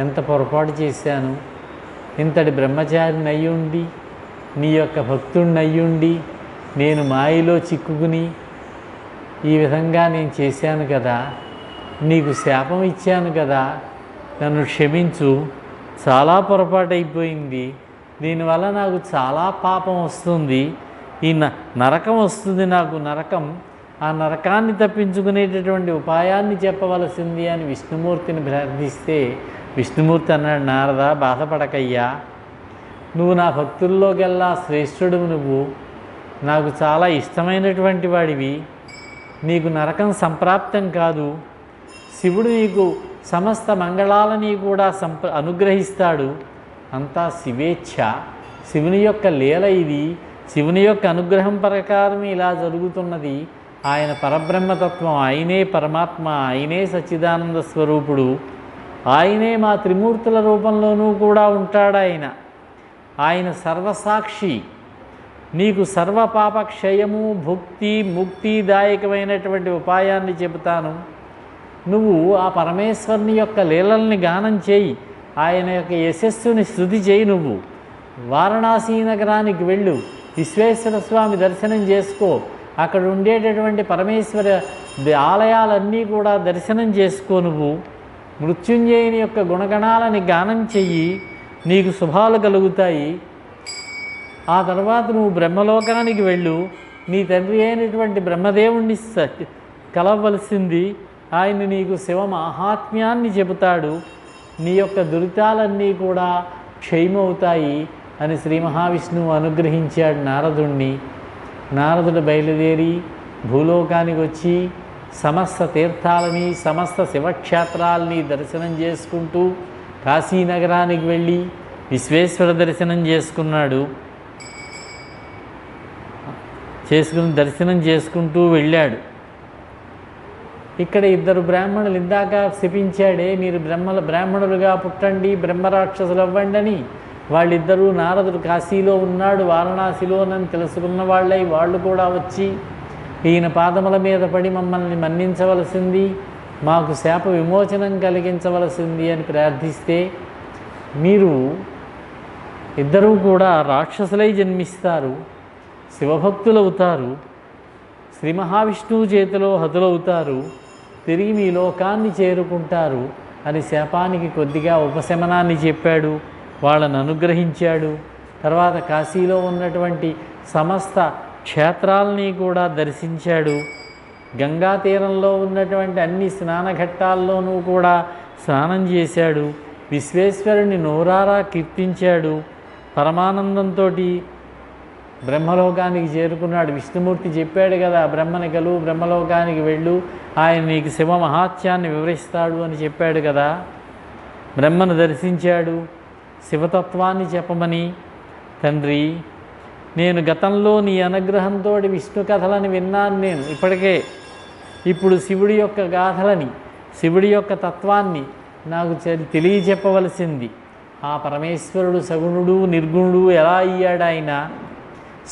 ఎంత పొరపాటు చేశాను, ఇంతటి బ్రహ్మచారిని అయ్యుండి, నీ యొక్క భక్తుడిని అయ్యుండి నేను మాయలో చిక్కుకుని ఈ విధంగా నేను చేశాను కదా, నీకు శాపం ఇచ్చాను కదా, నన్ను క్షమించు, చాలా పొరపాటు అయిపోయింది, దీనివల్ల నాకు చాలా పాపం వస్తుంది, ఈ నరకం వస్తుంది, నాకు నరకం, ఆ నరకాన్ని తప్పించుకునేటటువంటి ఉపాయాన్ని చెప్పవలసింది అని విష్ణుమూర్తిని ప్రార్థిస్తే విష్ణుమూర్తి అన్నాడు, నారద బాధపడకయ్యా, నువ్వు నా భక్తుల్లోకెల్లా శ్రేష్ఠుడు, నాకు చాలా ఇష్టమైనటువంటి వాడివి, నీకు నరకం సంప్రాప్తం కాదు, శివుడు నీకు సమస్త మంగళాలని కూడా అనుగ్రహిస్తాడు, అంతా శివేచ్ఛ, శివుని యొక్క లీల ఇది, శివుని యొక్క అనుగ్రహం ప్రకారం ఇలా జరుగుతున్నది, ఆయన పరబ్రహ్మతత్వం, ఆయనే పరమాత్మ, ఆయనే సచ్చిదానంద స్వరూపుడు ఆయనే మా త్రిమూర్తుల రూపంలోనూ కూడా ఉంటాడు. ఆయన సర్వసాక్షి. నీకు సర్వపాప క్షయము భుక్తి ముక్తిదాయకమైనటువంటి ఉపాయాన్ని చెబుతాను. నువ్వు ఆ పరమేశ్వరుని యొక్క లీలల్ని గానం చేయి, ఆయన యొక్క యశస్సుని శృతి చేయి. నువ్వు వారణాసి నగరానికి వెళ్ళు, విశ్వేశ్వర స్వామి దర్శనం చేసుకో, అక్కడ ఉండేటటువంటి పరమేశ్వర ఆలయాలన్నీ కూడా దర్శనం చేసుకో. నువ్వు మృత్యుంజయుని యొక్క గుణగణాలని గానం చెయ్యి, నీకు శుభాలు కలుగుతాయి. ఆ తర్వాత నువ్వు బ్రహ్మలోకానికి వెళ్ళు, నీ తండ్రి అయినటువంటి బ్రహ్మదేవుణ్ణి కలవలసింది. ఆయన నీకు శివ మహాత్మ్యాన్ని చెబుతాడు, నీ యొక్క దురితాలన్నీ కూడా క్షయమవుతాయి అని శ్రీ మహావిష్ణువు అనుగ్రహించాడు నారదుణ్ణి. నారదుడు బయలుదేరి భూలోకానికి వచ్చి సమస్త తీర్థాలని సమస్త శివక్షేత్రాలని దర్శనం చేసుకుంటూ కాశీనగరానికి వెళ్ళి విశ్వేశ్వర దర్శనం దర్శనం చేసుకుంటూ వెళ్ళాడు. ఇక్కడ ఇద్దరు బ్రాహ్మణులు ఇందాక శపించాడే, మీరు బ్రాహ్మణులుగా పుట్టండి, బ్రహ్మరాక్షసులు అవ్వండి అని. వాళ్ళిద్దరూ నారదుడు కాశీలో ఉన్నాడు, వారణాసిలోనని తెలుసుకున్న వాళ్ళై వాళ్ళు కూడా వచ్చి ఈయన పాదముల మీద పడి మమ్మల్ని మన్నించవలసింది, మాకు శాప విమోచనం కలిగించవలసింది అని ప్రార్థిస్తే, మీరు ఇద్దరూ కూడా రాక్షసులై జన్మిస్తారు, శివభక్తులవుతారు, శ్రీ మహావిష్ణువు చేతిలో హతులవుతారు, తిరిగి మీ లోకాన్ని చేరుకుంటారు అని శాపానికి కొద్దిగా ఉపశమనాన్ని చెప్పాడు, వాళ్ళను అనుగ్రహించాడు. తర్వాత కాశీలో ఉన్నటువంటి సమస్త క్షేత్రాలని కూడా దర్శించాడు. గంగా తీరంలో ఉన్నటువంటి అన్ని స్నానఘట్టాల్లోనూ కూడా స్నానం చేశాడు. విశ్వేశ్వరుని నోరారా కీర్తించాడు. పరమానందంతో బ్రహ్మలోకానికి చేరుకున్నాడు. విష్ణుమూర్తి చెప్పాడు కదా, బ్రహ్మని కలువు, బ్రహ్మలోకానికి వెళ్ళు, ఆయన నీకు శివ మహాత్యాన్ని వివరిస్తాడు అని చెప్పాడు కదా. బ్రహ్మను దర్శించాడు, శివతత్వాన్ని చెప్పమని. తండ్రి, నేను గతంలో నీ అనుగ్రహంతో విష్ణు కథలను విన్నాను, నేను ఇప్పటికే. ఇప్పుడు శివుడి యొక్క గాథలని, శివుడి యొక్క తత్వాన్ని నాకు తెలియచెప్పవలసింది. ఆ పరమేశ్వరుడు సగుణుడు నిర్గుణుడు ఎలా అయ్యాడు, ఆయన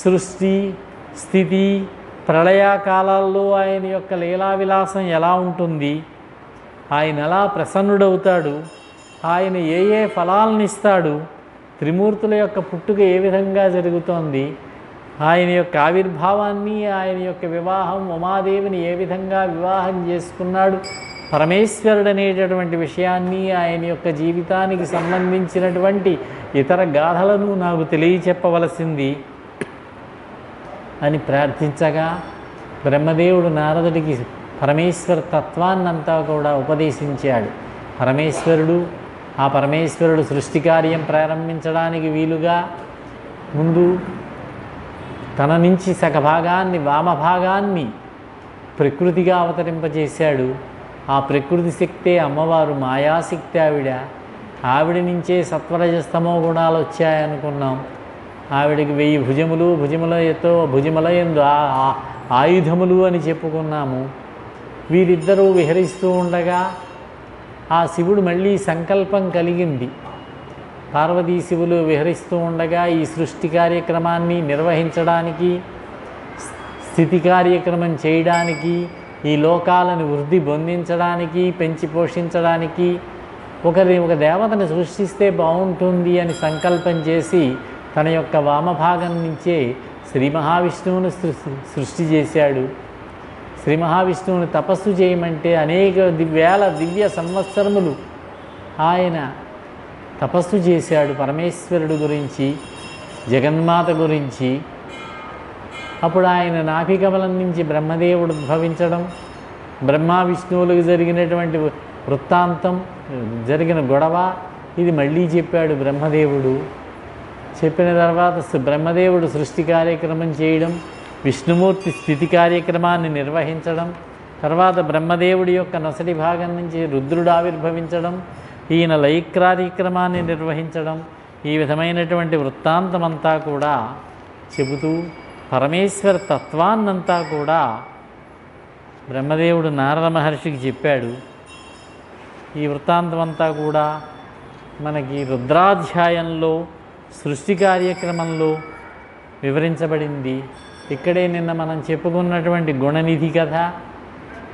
సృష్టి స్థితి ప్రళయకాలాల్లో ఆయన యొక్క లీలా విలాసం ఎలా ఉంటుంది, ఆయన ఎలా ప్రసన్నుడవుతాడు, ఆయన ఏ ఏ ఫలాలను ఇస్తాడు, త్రిమూర్తుల యొక్క పుట్టుక ఏ విధంగా జరుగుతోంది, ఆయన యొక్క ఆవిర్భావాన్ని, ఆయన యొక్క వివాహం, ఉమాదేవిని ఏ విధంగా వివాహం చేసుకున్నాడు, పరమేశ్వరుడు అనేటటువంటి విషయాన్ని, ఆయన యొక్క జీవితానికి సంబంధించినటువంటి ఇతర గాథలను నాకు తెలియచెప్పవలసింది అని ప్రార్థించగా, బ్రహ్మదేవుడు నారదుడికి పరమేశ్వర తత్వాన్నంతా కూడా ఉపదేశించాడు. ఆ పరమేశ్వరుడు సృష్టి కార్యం ప్రారంభించడానికి వీలుగా ముందు తన నుంచి సగభాగాన్ని, వామభాగాన్ని ప్రకృతిగా అవతరింపజేశాడు. ఆ ప్రకృతి శక్తే అమ్మవారు, మాయాశక్తి ఆవిడ నుంచే సత్వరజస్తమో గుణాలు వచ్చాయనుకున్నాం. ఆవిడికి 1000 భుజముల యందు ఆయుధములు అని చెప్పుకున్నాము. వీరిద్దరూ విహరిస్తూ ఉండగా ఆ శివుడు మళ్ళీ సంకల్పం కలిగింది. పార్వతీ శివులు విహరిస్తూ ఉండగా ఈ సృష్టి కార్యక్రమాన్ని నిర్వహించడానికి, స్థితి కార్యక్రమం చేయడానికి, ఈ లోకాలను వృద్ధి పొందించడానికి, పెంచి పోషించడానికి ఒక దేవతను సృష్టిస్తే బాగుంటుంది అని సంకల్పం చేసి తన యొక్క వామభాగం నుంచే శ్రీ మహావిష్ణువును సృష్టి చేశాడు. శ్రీ మహావిష్ణువుని తపస్సు చేయమంటే అనేక వేల దివ్య సంవత్సరములు ఆయన తపస్సు చేశాడు పరమేశ్వరుడు గురించి, జగన్మాత గురించి. అప్పుడు ఆయన నాభికమలం నుంచి బ్రహ్మదేవుడు ఉద్భవించడం, బ్రహ్మ విష్ణువులకు జరిగినటువంటి వృత్తాంతం, జరిగిన గొడవ ఇది మళ్ళీ చెప్పాడు బ్రహ్మదేవుడు. చెప్పిన తర్వాత బ్రహ్మదేవుడు సృష్టి కార్యక్రమం చేయడం, విష్ణుమూర్తి స్థితి కార్యక్రమాన్ని నిర్వహించడం, తర్వాత బ్రహ్మదేవుడి యొక్క నొసటి భాగం నుంచి రుద్రుడు ఆవిర్భవించడం, ఈయన లయ కార్యక్రమాన్ని నిర్వహించడం, ఈ విధమైనటువంటి వృత్తాంతమంతా కూడా చెబుతూ పరమేశ్వర తత్వాన్నంతా కూడా బ్రహ్మదేవుడు నారద మహర్షికి చెప్పాడు. ఈ వృత్తాంతం అంతా కూడా మనకి రుద్రాధ్యాయంలో సృష్టి కార్యక్రమంలో వివరించబడింది. ఇక్కడే నిన్న మనం చెప్పుకున్నటువంటి గుణనిధి కథ,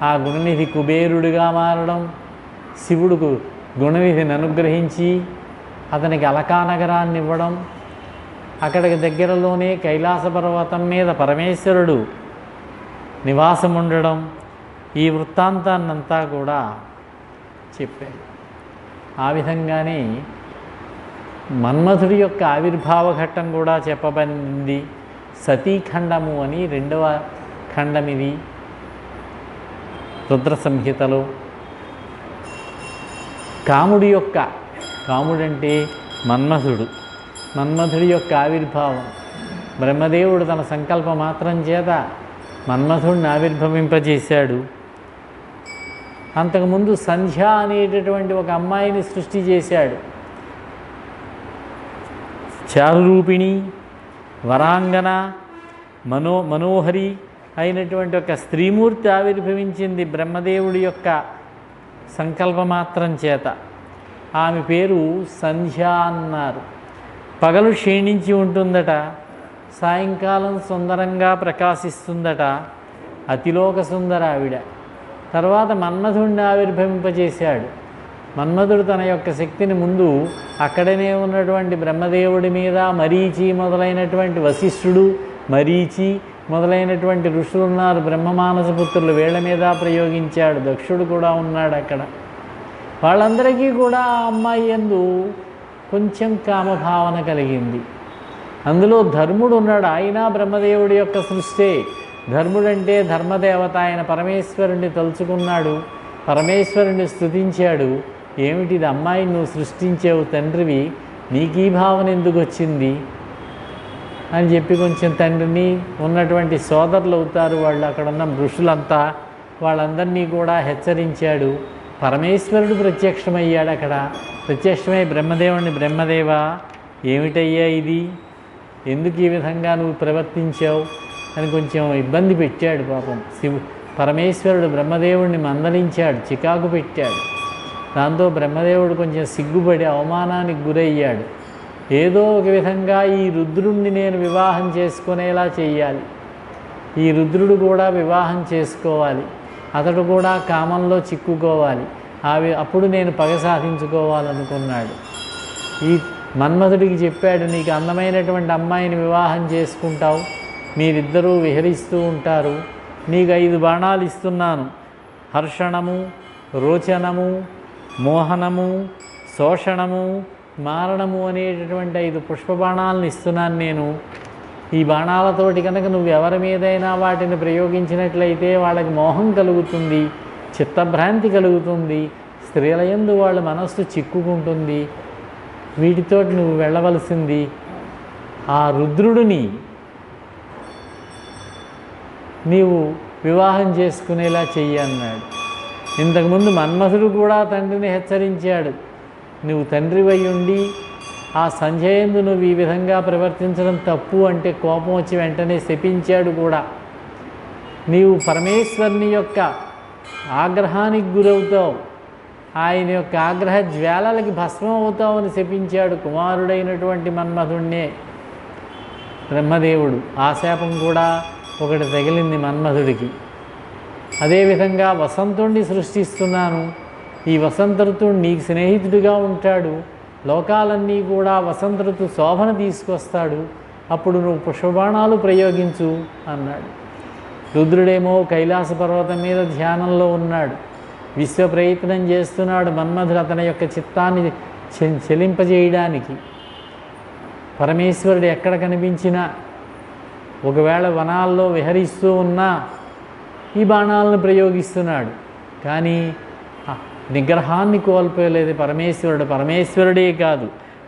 ఆ గుణనిధి కుబేరుడిగా మారడం, శివుడుకు గుణనిధిని అనుగ్రహించి అతనికి అలకానగరాన్ని ఇవ్వడం, అక్కడికి దగ్గరలోనే కైలాస పర్వతం మీద పరమేశ్వరుడు నివాసం ఉండడం, ఈ వృత్తాంతాన్నంతా కూడా చెప్పాడు. ఆ విధంగానే మన్మథుడి యొక్క ఆవిర్భావ ఘట్టం కూడా చెప్పబడింది. సతీఖండము అని 2వ ఖండం ఇది రుద్ర సంహితలో. కాముడంటే మన్మథుడి యొక్క ఆవిర్భావం. బ్రహ్మదేవుడు తన సంకల్ప మాత్రం చేత మన్మథుడిని ఆవిర్భవింపజేశాడు. అంతకుముందు సంధ్య అనేటటువంటి ఒక అమ్మాయిని సృష్టి చేశాడు. చారురూపిణి, వరాంగన, మనోహరి అయినటువంటి ఒక స్త్రీమూర్తి ఆవిర్భవించింది బ్రహ్మదేవుడి యొక్క సంకల్పమాత్రం చేత. ఆమె పేరు సంధ్య అన్నారు. పగలు క్షీణించి ఉంటుందట, సాయంకాలం సుందరంగా ప్రకాశిస్తుందట. అతిలోక సుందర ఆవిడ. తర్వాత మన్మథుడిని ఆవిర్భవింపజేశాడు. మన్మథుడు తన యొక్క శక్తిని ముందు అక్కడనే ఉన్నటువంటి బ్రహ్మదేవుడి మీద, మరీచి మొదలైనటువంటి వశిష్ఠుడు, మరీచి మొదలైనటువంటి ఋషులు ఉన్నారు, బ్రహ్మమానసపుత్రులు, వీళ్ళ మీద ప్రయోగించాడు. దక్షుడు కూడా ఉన్నాడు అక్కడ. వాళ్ళందరికీ కూడా ఆ అమ్మాయి యందు కొంచెం కామభావన కలిగింది. అందులో ధర్ముడు ఉన్నాడు. ఆయన బ్రహ్మదేవుడి యొక్క సృష్టి. ధర్ముడంటే ధర్మదేవత. ఆయన పరమేశ్వరుణ్ణి తలుచుకున్నాడు, పరమేశ్వరుణ్ణి స్తుతించాడు. ఏమిటిది అమ్మాయిని నువ్వు సృష్టించావు తండ్రివి, నీకు ఈ భావన ఎందుకు వచ్చింది అని చెప్పి కొంచెం తండ్రిని, ఉన్నటువంటి సోదరులు అవుతారు వాళ్ళు, అక్కడ ఉన్న ఋషులంతా, వాళ్ళందరినీ కూడా హెచ్చరించాడు. పరమేశ్వరుడు ప్రత్యక్షమయ్యాడు అక్కడ. ప్రత్యక్షమై బ్రహ్మదేవా ఏమిటయ్యా ఇది, ఎందుకు ఈ విధంగా నువ్వు ప్రవర్తించావు అని కొంచెం ఇబ్బంది పెట్టాడు. పాపం పరమేశ్వరుడు బ్రహ్మదేవుడిని మందలించాడు, చికాకు పెట్టాడు. దాంతో బ్రహ్మదేవుడు కొంచెం సిగ్గుపడి అవమానానికి గురయ్యాడు. ఏదో ఒక విధంగా ఈ రుద్రుణ్ణి నేను వివాహం చేసుకునేలా చెయ్యాలి, ఈ రుద్రుడు కూడా వివాహం చేసుకోవాలి, అతడు కూడా కామంలో చిక్కుకోవాలి, అప్పుడు నేను పగ సాధించుకోవాలనుకున్నాడు. ఈ మన్మథుడికి చెప్పాడు, నీకు అందమైనటువంటి అమ్మాయిని వివాహం చేసుకుంటావు, మీరిద్దరూ విహరిస్తూ ఉంటారు, నీకు 5 బాణాలు ఇస్తున్నాను. హర్షణము, రోచనము, మోహనము, శోషణము, మారణము అనేటటువంటి 5 పుష్పబాణాలను ఇస్తున్నాను నేను. ఈ బాణాలతోటి కనుక నువ్వు ఎవరి మీదైనా వాటిని ప్రయోగించినట్లయితే వాళ్ళకి మోహం కలుగుతుంది, చిత్తభ్రాంతి కలుగుతుంది, స్త్రీల యందు వాళ్ళ మనస్సు చిక్కుకుంటుంది. వీటితోటి నువ్వు వెళ్ళవలసింది ఆ రుద్రుడిని నీవు వివాహం చేసుకునేలా చెయ్యి అన్నాడు. ఇంతకుముందు మన్మథుడు కూడా తండ్రిని హెచ్చరించాడు, నువ్వు తండ్రివై ఉండి ఆ సంజయందు నువ్వు ఈ విధంగా ప్రవర్తించడం తప్పు అంటే కోపం వచ్చి వెంటనే శపించాడు కూడా. నీవు పరమేశ్వరుని యొక్క ఆగ్రహానికి గురవుతావు, ఆయన యొక్క ఆగ్రహ జ్వాలలకి భస్మం అవుతావు అని శపించాడు కుమారుడైనటువంటి మన్మథుడినే బ్రహ్మదేవుడు. ఆ శాపం కూడా ఒకటి తగిలింది మన్మథుడికి. అదేవిధంగా వసంతుణ్ణి సృష్టిస్తున్నాను, ఈ వసంత ఋతువుడు నీకు స్నేహితుడిగా ఉంటాడు, లోకాలన్నీ కూడా వసంత ఋతు శోభన తీసుకొస్తాడు, అప్పుడు నువ్వు పుష్పబాణాలు ప్రయోగించు అన్నాడు. రుద్రుడేమో కైలాస పర్వతం మీద ధ్యానంలో ఉన్నాడు, విశ్వ ప్రయత్నం చేస్తున్నాడు. మన్మథుడు అతని యొక్క చిత్తాన్ని చెలింపజేయడానికి పరమేశ్వరుడు ఎక్కడ కనిపించినా, ఒకవేళ వనాల్లో విహరిస్తూ ఉన్నా ఈ బాణాలను ప్రయోగిస్తున్నాడు. కానీ నిగ్రహాన్ని కోల్పోలేదు పరమేశ్వరుడు. పరమేశ్వరుడే కాదు,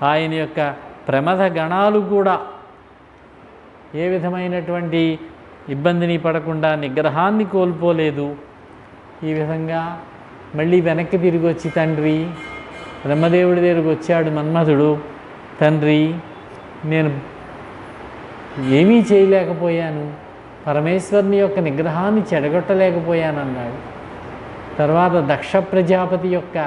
ఆయన యొక్క ప్రమథ గణాలు కూడా ఏ విధమైనటువంటి ఇబ్బందిని పడకుండా నిగ్రహాన్ని కోల్పోలేదు. ఈ విధంగా మళ్ళీ వెనక్కి తిరిగి వచ్చి తండ్రి బ్రహ్మదేవుడి దగ్గరికి వచ్చాడు మన్మథుడు. తండ్రి, నేను ఏమీ చేయలేకపోయాను, పరమేశ్వరుని యొక్క నిగ్రహాన్ని చెడగొట్టలేకపోయానన్నాడు. తర్వాత దక్ష ప్రజాపతి యొక్క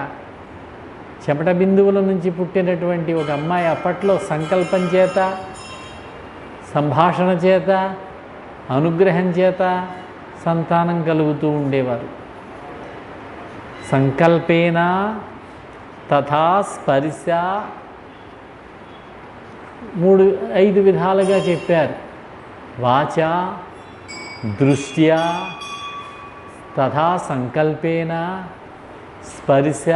చెమట బిందువుల నుంచి పుట్టినటువంటి ఒక అమ్మాయి అప్పట్లో సంకల్పం చేత, సంభాషణ చేత, అనుగ్రహం చేత సంతానం కలుగుతూ ఉండేవారు. సంకల్పేన తథా స్పర్శ 5 విధాలుగా చెప్పారు. వాచ, దృష్ట్యా, తథా సంకల్పేన, స్పర్శ,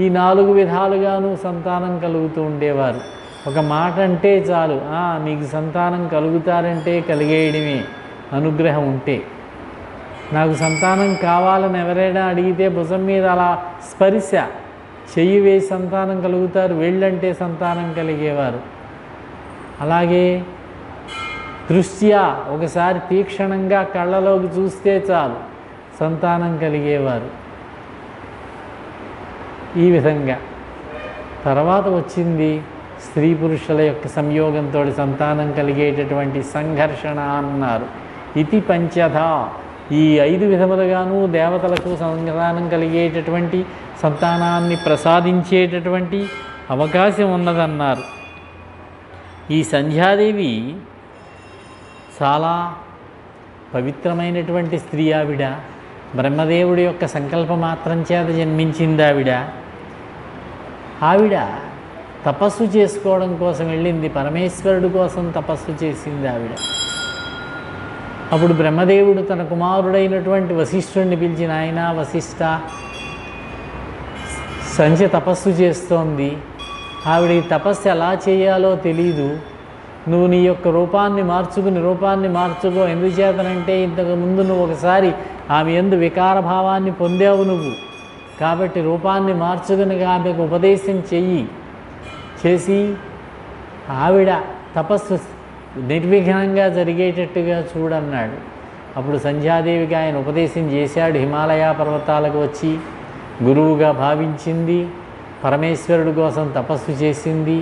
ఈ 4 విధాలుగాను సంతానం కలుగుతూ ఉండేవారు. ఒక మాట అంటే చాలు, మీకు సంతానం కలుగుతారంటే కలిగేయడమే అనుగ్రహం ఉంటే. నాకు సంతానం కావాలని ఎవరైనా అడిగితే భుజం మీద అలా స్పర్శ చెయ్యి వేసి సంతానం కలుగుతారు, వెళ్ళంటే సంతానం కలిగేవారు. అలాగే దృష్ట్యా ఒకసారి తీక్షణంగా కళ్ళలోకి చూస్తే చాలు సంతానం కలిగేవారు. ఈ విధంగా తర్వాత వచ్చింది స్త్రీ పురుషుల యొక్క సంయోగంతో సంతానం కలిగేటటువంటి సంఘర్షణ అన్నారు. ఇది పంచధా, ఈ 5 విధములుగాను దేవతలకు సంతానం కలిగేటటువంటి సంతానాన్ని ప్రసాదించేటటువంటి అవకాశం ఉన్నదన్నారు. ఈ సంధ్యాదేవి చాలా పవిత్రమైనటువంటి స్త్రీ. ఆవిడ బ్రహ్మదేవుడి యొక్క సంకల్పమాత్రం చేత జన్మించింది. ఆవిడ తపస్సు చేసుకోవడం కోసం వెళ్ళింది, పరమేశ్వరుడు కోసం తపస్సు చేసింది ఆవిడ. అప్పుడు బ్రహ్మదేవుడు తన కుమారుడైనటువంటి వశిష్ఠుడిని పిలిచిన, ఆయన వశిష్ఠ, సంధ్య తపస్సు చేస్తోంది, ఆవిడ ఈ తపస్సు ఎలా చేయాలో తెలీదు, నువ్వు నీ యొక్క రూపాన్ని మార్చుకో. ఎందుచేతనంటే ఇంతకుముందు నువ్వు ఒకసారి ఆమె యందు వికారభావాన్ని పొందావు నువ్వు, కాబట్టి రూపాన్ని మార్చుకుని ఆమెకు ఉపదేశం చేసి ఆవిడ తపస్సు నిర్విఘ్నంగా జరిగేటట్టుగా చూడన్నాడు. అప్పుడు సంధ్యాదేవికి ఆయన ఉపదేశం చేశాడు. హిమాలయ పర్వతాలకు వచ్చి గురువుగా భావించింది, పరమేశ్వరుడు కోసం తపస్సు చేసింది.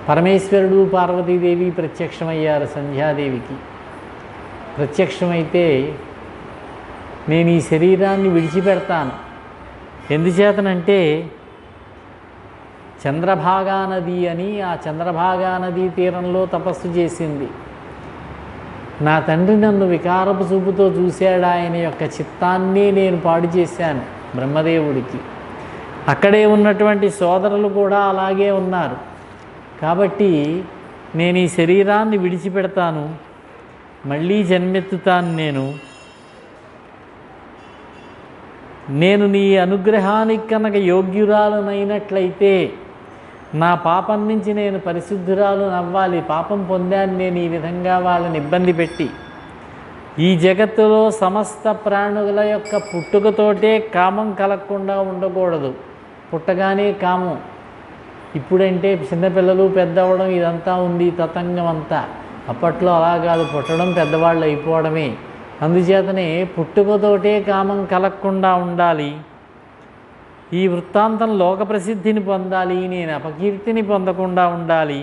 పరమేశ్వరుడు పార్వతీదేవి ప్రత్యక్షమయ్యారు సంధ్యాదేవికి. ప్రత్యక్షమైతే, నేను ఈ శరీరాన్ని విడిచిపెడతాను, ఎందుచేతనంటే చంద్రభాగా నది అని, ఆ చంద్రభాగా నదీ తీరంలో తపస్సు చేసింది. నా తండ్రి నన్ను వికారపు చూపుతో చూశాడు, ఆయన యొక్క చిత్తాన్ని నేను పాడు చేశాను బ్రహ్మదేవుడికి. అక్కడే ఉన్నటువంటి సోదరులు కూడా అలాగే ఉన్నారు. కాబట్టి నేను ఈ శరీరాన్ని విడిచిపెడతాను, మళ్ళీ జన్మెత్తుతాను. నేను నీ అనుగ్రహానికి కనుక యోగ్యురాలనైనట్లయితే నా పాపం నుంచి నేను పరిశుద్ధురాలు అవ్వాలి. పాపం పొందాను నేను ఈ విధంగా వాళ్ళని ఇబ్బంది పెట్టి. ఈ జగత్తులో సమస్త ప్రాణుల యొక్క పుట్టుకతోటే కామం కలగకుండా ఉండకూడదు. పుట్టగానే కామం. ఇప్పుడంటే చిన్నపిల్లలు పెద్దవడం ఇదంతా ఉంది, తతంగం అంతా. అప్పట్లో అలా కాదు, పుట్టడం పెద్దవాళ్ళు అయిపోవడమే. అందుచేతనే పుట్టుకతోటే కామం కలగకుండా ఉండాలి. ఈ వృత్తాంతం లోక ప్రసిద్ధిని పొందాలి, నేను అపకీర్తిని పొందకుండా ఉండాలి.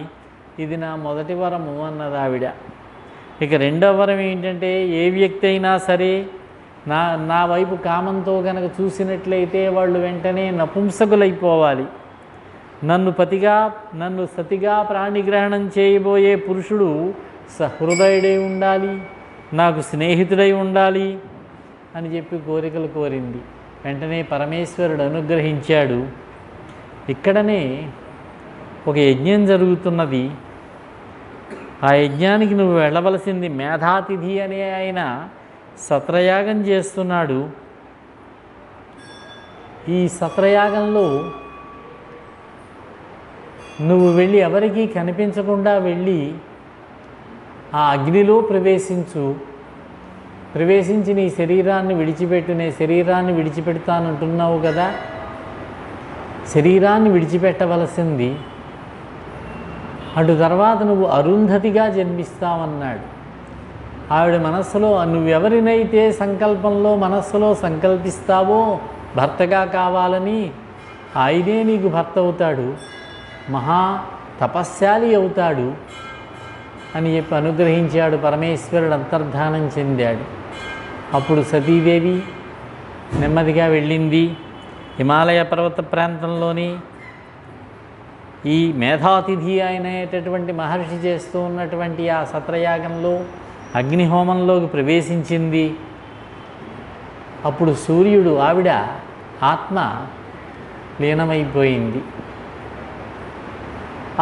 ఇది నా మొదటి వరము అన్నది ఆవిడ. ఇక రెండవ వరం ఏంటంటే, ఏ వ్యక్తి అయినా సరే నా వైపు కామంతో కనుక చూసినట్లయితే వాళ్ళు వెంటనే నపుంసకులైపోవాలి. నన్ను సతిగా ప్రాణిగ్రహణం చేయబోయే పురుషుడు సహృదయుడై ఉండాలి, నాకు స్నేహితుడై ఉండాలి అని చెప్పి కోరికలు కోరింది. వెంటనే పరమేశ్వరుడు అనుగ్రహించాడు. ఇక్కడనే ఒక యజ్ఞం జరుగుతున్నది. ఆ యజ్ఞానికి నువ్వు వెళ్ళవలసింది. మేధాతిథి అనే ఆయన సత్రయాగం చేస్తున్నాడు. ఈ సత్రయాగంలో నువ్వు వెళ్ళి ఎవరికీ కనిపించకుండా వెళ్ళి ఆ అగ్నిలో ప్రవేశించి నీ శరీరాన్ని విడిచిపెట్టు. నే శరీరాన్ని విడిచిపెడతానంటున్నావు కదా, శరీరాన్ని విడిచిపెట్టవలసింది. అటు తర్వాత నువ్వు అరుంధతిగా జన్మిస్తావన్నాడు. ఆవిడ మనస్సులో నువ్వెవరినైతే మనస్సులో సంకల్పిస్తావో భర్తగా కావాలని, ఆయనే నీకు భర్త అవుతాడు, మహా తపస్శాలి అవుతాడు అని చెప్పి అనుగ్రహించాడు. పరమేశ్వరుడు అంతర్ధానం చెందాడు. అప్పుడు సతీదేవి నెమ్మదిగా వెళ్ళింది. హిమాలయ పర్వత ప్రాంతంలోని ఈ మేధాతిథి అయినటువంటి మహర్షి చేస్తూ ఉన్నటువంటి ఆ సత్రయాగంలో అగ్నిహోమంలోకి ప్రవేశించింది. అప్పుడు సూర్యుడు ఆవిడ ఆత్మ లీనమైపోయింది.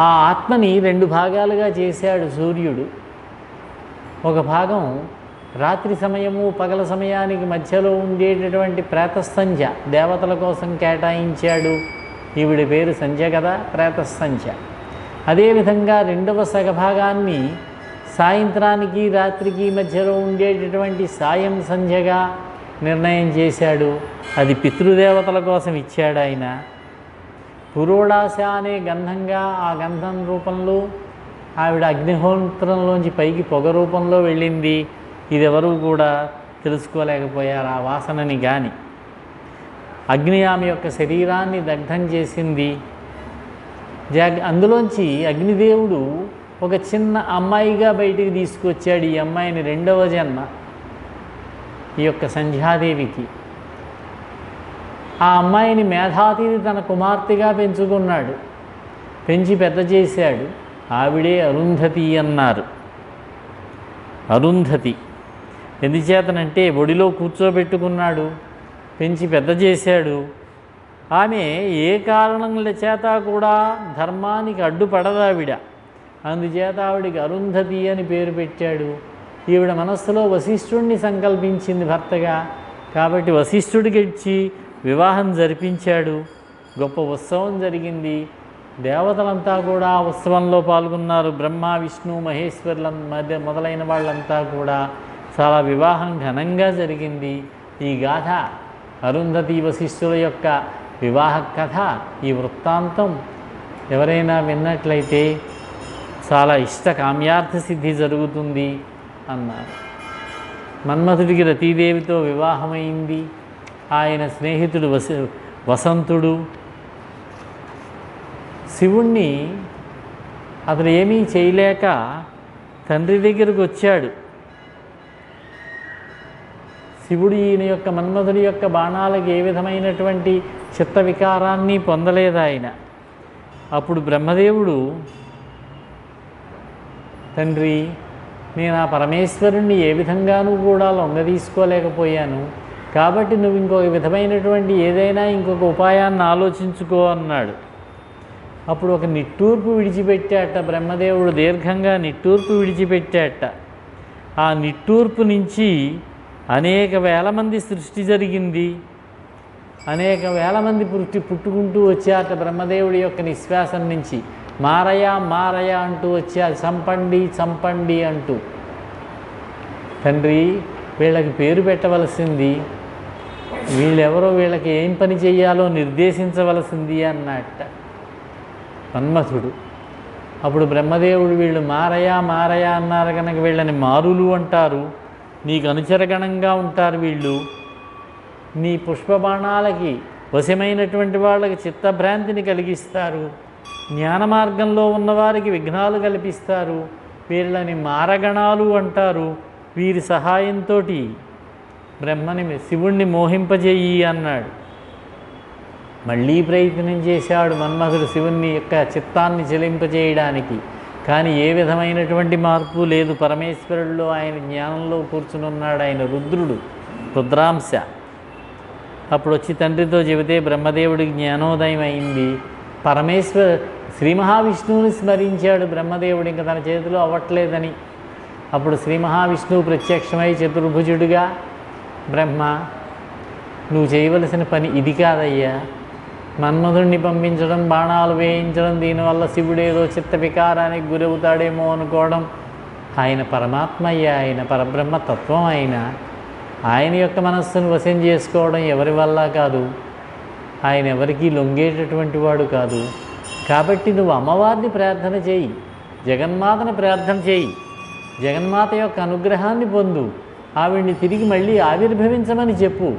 ఆ ఆత్మని 2 భాగాలుగా చేశాడు సూర్యుడు. ఒక భాగం రాత్రి సమయము పగల సమయానికి మధ్యలో ఉండేటటువంటి ప్రేతస్సంధ్య దేవతల కోసం కేటాయించాడు. ఈవిడ పేరు సంధ్య కదా, ప్రేతస్సంధ్య. అదేవిధంగా 2వ సగభాగాన్ని సాయంత్రానికి రాత్రికి మధ్యలో ఉండేటటువంటి సాయం సంధ్యగా నిర్ణయం చేశాడు. అది పితృదేవతల కోసం ఇచ్చాడు ఆయన. పురోడాశ అనే గంధంగా ఆ గంధం రూపంలో ఆవిడ అగ్నిహోత్రంలోంచి పైకి పొగ రూపంలో వెళ్ళింది. ఇది ఎవరూ కూడా తెలుసుకోలేకపోయారు ఆ వాసనని. కానీ అగ్ని ఆమె యొక్క శరీరాన్ని దగ్ధం చేసింది. అందులోంచి అగ్నిదేవుడు ఒక చిన్న అమ్మాయిగా బయటికి తీసుకొచ్చాడు. ఈ అమ్మాయిని 2వ జన్మ ఈ యొక్క సంధ్యాదేవికి. ఆ అమ్మాయిని మేధాతిథి తన కుమార్తెగా పెంచుకున్నాడు, పెంచి పెద్ద చేశాడు. ఆవిడే అరుంధతి అన్నారు. అరుంధతి ఎందుచేతనంటే ఒడిలో కూర్చోబెట్టుకున్నాడు, పెంచి పెద్ద చేశాడు. ఆమె ఏ కారణముల చేత కూడా ధర్మానికి అడ్డుపడదు ఆవిడ. అందుచేత ఆవిడికి అరుంధతి అని పేరు పెట్టాడు. ఈవిడ మనస్సులో వశిష్ఠుడిని సంకల్పించింది భర్తగా. కాబట్టి వశిష్ఠుడికి ఇచ్చి వివాహం జరిపించాడు. గొప్ప ఉత్సవం జరిగింది. దేవతలంతా కూడా ఆ ఉత్సవంలో పాల్గొన్నారు. బ్రహ్మ విష్ణు మహేశ్వరుల మధ్య మొదలైన వాళ్ళంతా కూడా చాలా వివాహం ఘనంగా జరిగింది. ఈ గాథ అరుంధతి వశిష్ఠుల యొక్క వివాహ కథ, ఈ వృత్తాంతం ఎవరైనా విన్నట్లయితే చాలా కామ్యార్థ సిద్ధి జరుగుతుంది అన్నారు. మన్మథుడికి రతీదేవితో వివాహమైంది. ఆయన స్నేహితుడు వసంతుడు శివుణ్ణి అతను ఏమీ చేయలేక తండ్రి దగ్గరకు వచ్చాడు. శివుడు ఈయన యొక్క మన్మథుడి యొక్క బాణాలకు ఏ విధమైనటువంటి చిత్త వికారాన్ని పొందలేదు ఆయన. అప్పుడు బ్రహ్మదేవుడు, తండ్రి, నేను ఆ పరమేశ్వరుణ్ణి ఏ విధంగానూ కూడా లొంగదీసుకోలేకపోయాను. కాబట్టి నువ్వు ఇంకొక విధమైనటువంటి ఏదైనా ఇంకొక ఉపాయాన్ని ఆలోచించుకో అన్నాడు. అప్పుడు ఒక నిట్టూర్పు విడిచిపెట్టాట బ్రహ్మదేవుడు. దీర్ఘంగా నిట్టూర్పు విడిచిపెట్టాట. ఆ నిట్టూర్పు నుంచి అనేక వేల మంది సృష్టి జరిగింది. అనేక వేల మంది పుట్టుకుంటూ వచ్చారట బ్రహ్మదేవుడి యొక్క నిశ్వాసం నుంచి. మారయ మారయ అంటూ వచ్చారు, చంపండి చంపండి అంటూ. తండ్రి, వీళ్ళకి పేరు పెట్టవలసింది, వీళ్ళెవరో వీళ్ళకి ఏం పని చేయాలో నిర్దేశించవలసింది అన్నట్ట మన్మథుడు. అప్పుడు బ్రహ్మదేవుడు, వీళ్ళు మారయ మారయ అన్నారు కనుక వీళ్ళని మారులు అంటారు, నీకు అనుచరగణంగా ఉంటారు వీళ్ళు. నీ పుష్పబాణాలకి వశమైనటువంటి వాళ్ళకి చిత్తభ్రాంతిని కలిగిస్తారు, జ్ఞాన మార్గంలో ఉన్నవారికి విఘ్నాలు కల్పిస్తారు. వీళ్ళని మారగణాలు అంటారు. వీరి సహాయంతో శివుణ్ణి మోహింపజేయి అన్నాడు. మళ్ళీ ప్రయత్నం చేశాడు మన్మథుడు శివుణ్ణి యొక్క చిత్తాన్ని చెలింపజేయడానికి. కానీ ఏ విధమైనటువంటి మార్పు లేదు. పరమేశ్వరుల్లో ఆయన జ్ఞానంలో కూర్చునున్నాడు. ఆయన రుద్రుడు, రుద్రాంశ. అప్పుడు వచ్చి తండ్రితో చెబితే బ్రహ్మదేవుడికి జ్ఞానోదయం అయింది. శ్రీ మహావిష్ణువుని స్మరించాడు బ్రహ్మదేవుడు, ఇంకా తన చేతిలో అవ్వట్లేదని. అప్పుడు శ్రీ మహావిష్ణువు ప్రత్యక్షమై చతుర్భుజుడిగా, బ్రహ్మ, నువ్వు చేయవలసిన పని ఇది కాదయ్యా, మన్మధుడిని పంపించడం, బాణాలు వేయించడం, దీనివల్ల శివుడేదో చిత్త వికారానికి గురవుతాడేమో అనుకోవడం. ఆయన పరమాత్మ అయ్యా, ఆయన పరబ్రహ్మతత్వం. ఆయన యొక్క మనస్సును వశం చేసుకోవడం ఎవరి వల్ల కాదు. ఆయన ఎవరికీ లొంగేటటువంటి వాడు కాదు. కాబట్టి నువ్వు అమ్మవారిని ప్రార్థన చేయి, జగన్మాతని ప్రార్థన చేయి, జగన్మాత యొక్క అనుగ్రహాన్ని పొందు, ఆవిడ్ని తిరిగి మళ్ళీ ఆవిర్భవించమని చెప్పు.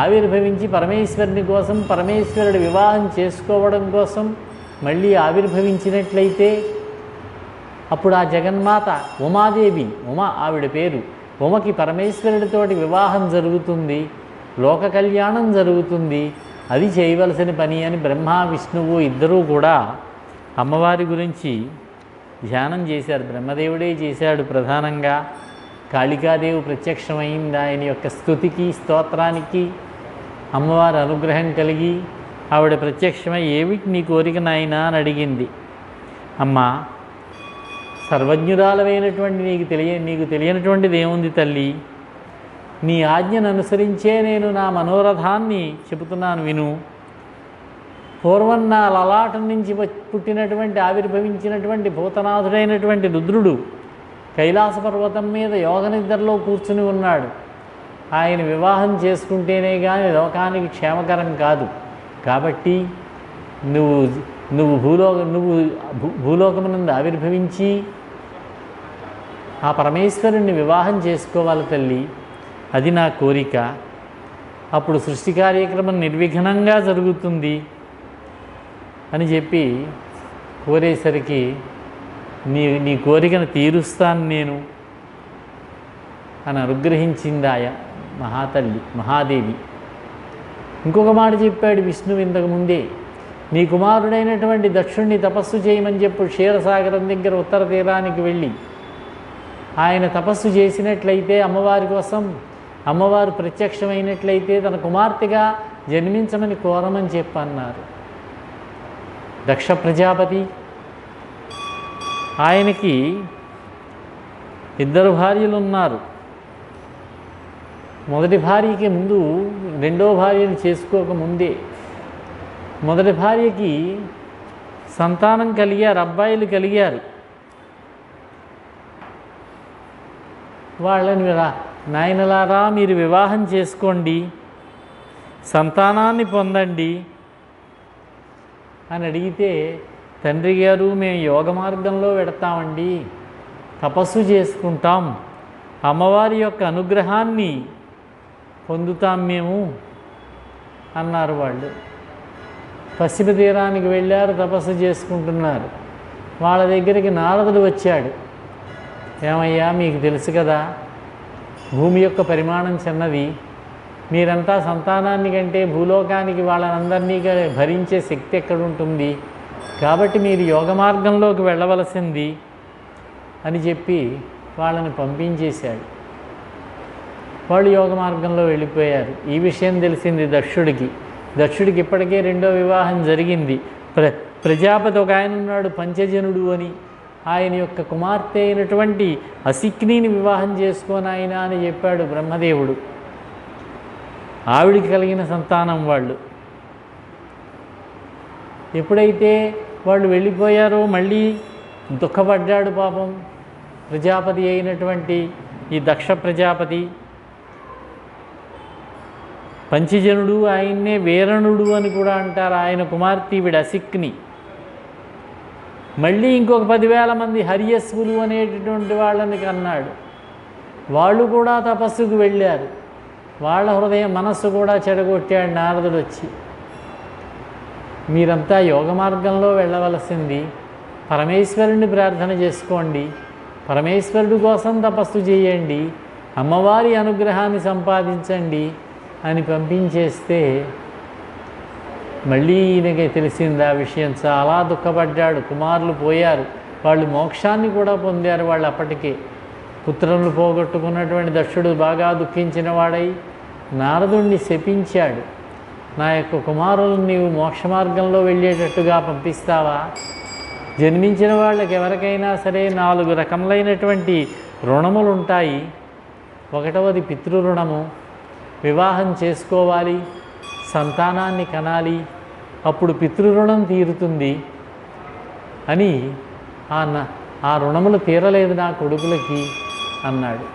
ఆవిర్భవించి పరమేశ్వరుని కోసం, పరమేశ్వరుడి వివాహం చేసుకోవడం కోసం మళ్ళీ ఆవిర్భవించినట్లయితే అప్పుడు ఆ జగన్మాత ఉమాదేవి, ఆవిడ పేరు, ఉమకి పరమేశ్వరుడితోటి వివాహం జరుగుతుంది, లోక కళ్యాణం జరుగుతుంది. అది చేయవలసిన పని అని బ్రహ్మ విష్ణువు ఇద్దరూ కూడా అమ్మవారి గురించి ధ్యానం చేశారు. బ్రహ్మదేవుడే చేశాడు ప్రధానంగా. కాళికాదేవి ప్రత్యక్షమైంది. ఆయన యొక్క స్తుతికి స్తోత్రానికి అమ్మవారి అనుగ్రహం కలిగి ఆవిడ ప్రత్యక్షమై ఏమిటి నీ కోరిక నాయనా అని అడిగింది. అమ్మ, సర్వజ్ఞురాలమైనటువంటి నీకు తెలియనటువంటిది ఏముంది తల్లి, నీ ఆజ్ఞను అనుసరించే నేను నా మనోరథాన్ని చెబుతున్నాను విను. పూర్వం నా లలాటం నుంచి పుట్టినటువంటి ఆవిర్భవించినటువంటి భూతనాథుడైనటువంటి రుద్రుడు కైలాస పర్వతం మీద యోగ నిద్రలో కూర్చుని ఉన్నాడు. ఆయన వివాహం చేసుకుంటేనే కానీ లోకానికి క్షేమకరం కాదు. కాబట్టి నువ్వు భూలోకమునందు ఆవిర్భవించి ఆ పరమేశ్వరుణ్ణి వివాహం చేసుకోవాలి తల్లి, అది నా కోరిక. అప్పుడు సృష్టి కార్యక్రమం నిర్విఘ్నంగా జరుగుతుంది అని చెప్పి కోరేసరికి నీ కోరికను తీరుస్తాను నేను అని అనుగ్రహించింది మహాతల్లి మహాదేవి. ఇంకొక మాట చెప్పాడు విష్ణువు ఇంతకుముందే, నీ కుమారుడైనటువంటి దక్షుణ్ణి తపస్సు చేయమని చెప్పు. క్షీరసాగరం దగ్గర ఉత్తర తీరానికి వెళ్ళి ఆయన తపస్సు చేసినట్లయితే అమ్మవారి కోసం అమ్మవారు ప్రత్యక్షమైనట్లయితే తన కుమార్తెగా జన్మించమని కోరమని చెప్పన్నారు. దక్ష ప్రజాపతి ఆయనకి 2 భార్యలు ఉన్నారు. మొదటి భార్యకి ముందు రెండో భార్యను చేసుకోకముందే మొదటి భార్యకి సంతానం కలిగారు, అబ్బాయిలు కలిగారు. వాళ్ళని నాయనలారా మీరు వివాహం చేసుకోండి, సంతానాన్ని పొందండి అని అడిగితే, తండ్రి గారు మేము యోగ మార్గంలో పెడతామండి, తపస్సు చేసుకుంటాం, అమ్మవారి యొక్క అనుగ్రహాన్ని పొందుతాం మేము అన్నారు. వాళ్ళు పశ్చిమ తీరానికి వెళ్ళారు, తపస్సు చేసుకుంటున్నారు. వాళ్ళ దగ్గరికి నారదుడు వచ్చాడు. ఏమయ్యా, మీకు తెలుసు కదా భూమి యొక్క పరిమాణం చిన్నది, మీరంతా సంతానాన్ని కంటే భూలోకానికి వాళ్ళనందరినీ భరించే శక్తి ఎక్కడుంటుంది, కాబట్టి మీరు యోగ మార్గంలోకి వెళ్ళవలసింది అని చెప్పి వాళ్ళని పంపించేశాడు. వాళ్ళు యోగ మార్గంలో వెళ్ళిపోయారు. ఈ విషయం తెలిసింది దక్షుడికి. దక్షుడికి ఇప్పటికే 2వ వివాహం జరిగింది. ప్రజాపతి ఒక ఆయన ఉన్నాడు పంచజనుడు అని, ఆయన యొక్క కుమార్తె అయినటువంటి అసిక్నీని వివాహం చేసుకోని ఆయన అని చెప్పాడు బ్రహ్మదేవుడు. ఆవిడికి కలిగిన సంతానం వాళ్ళు. ఎప్పుడైతే వాళ్ళు వెళ్ళిపోయారో మళ్ళీ దుఃఖపడ్డాడు పాపం ప్రజాపతి అయినటువంటి ఈ దక్ష ప్రజాపతి. పంచజనుడు, ఆయన్నే వీరణుడు అని కూడా అంటారు. ఆయన కుమార్తె ఈవిడ అసిక్ని. మళ్ళీ ఇంకొక 10,000 మంది హరియస్వులు అనేటటువంటి వాళ్ళని కన్నాడు. వాళ్ళు కూడా తపస్సుకు వెళ్ళారు. వాళ్ళ హృదయం మనస్సు కూడా చెడగొట్టాడు నారదుడు వచ్చి. మీరంతా యోగ మార్గంలో వెళ్ళవలసింది, పరమేశ్వరుణ్ణి ప్రార్థన చేసుకోండి, పరమేశ్వరుడు కోసం తపస్సు చేయండి, అమ్మవారి అనుగ్రహాన్ని సంపాదించండి అని పంపించేస్తే మళ్ళీ ఈయనకి తెలిసింది ఆ విషయం. చాలా దుఃఖపడ్డాడు. కుమారులు పోయారు, వాళ్ళు మోక్షాన్ని కూడా పొందారు. వాళ్ళు అప్పటికే పుత్రులను పోగొట్టుకున్నటువంటి దక్షుడు బాగా దుఃఖించిన వాడై నారదుణ్ణి శపించాడు. నా యొక్క కుమారులను నీవు మోక్ష మార్గంలో వెళ్ళేటట్టుగా పంపిస్తావా? జన్మించిన వాళ్ళకి ఎవరికైనా సరే 4 రకములైనటువంటి రుణములు ఉంటాయి. 1వది పితృరుణము, వివాహం చేసుకోవాలి, సంతానాన్ని కనాలి, అప్పుడు పితృరుణం తీరుతుంది అని ఆ రుణములు తీరలేదు నా కొడుకులకి అన్నాడు.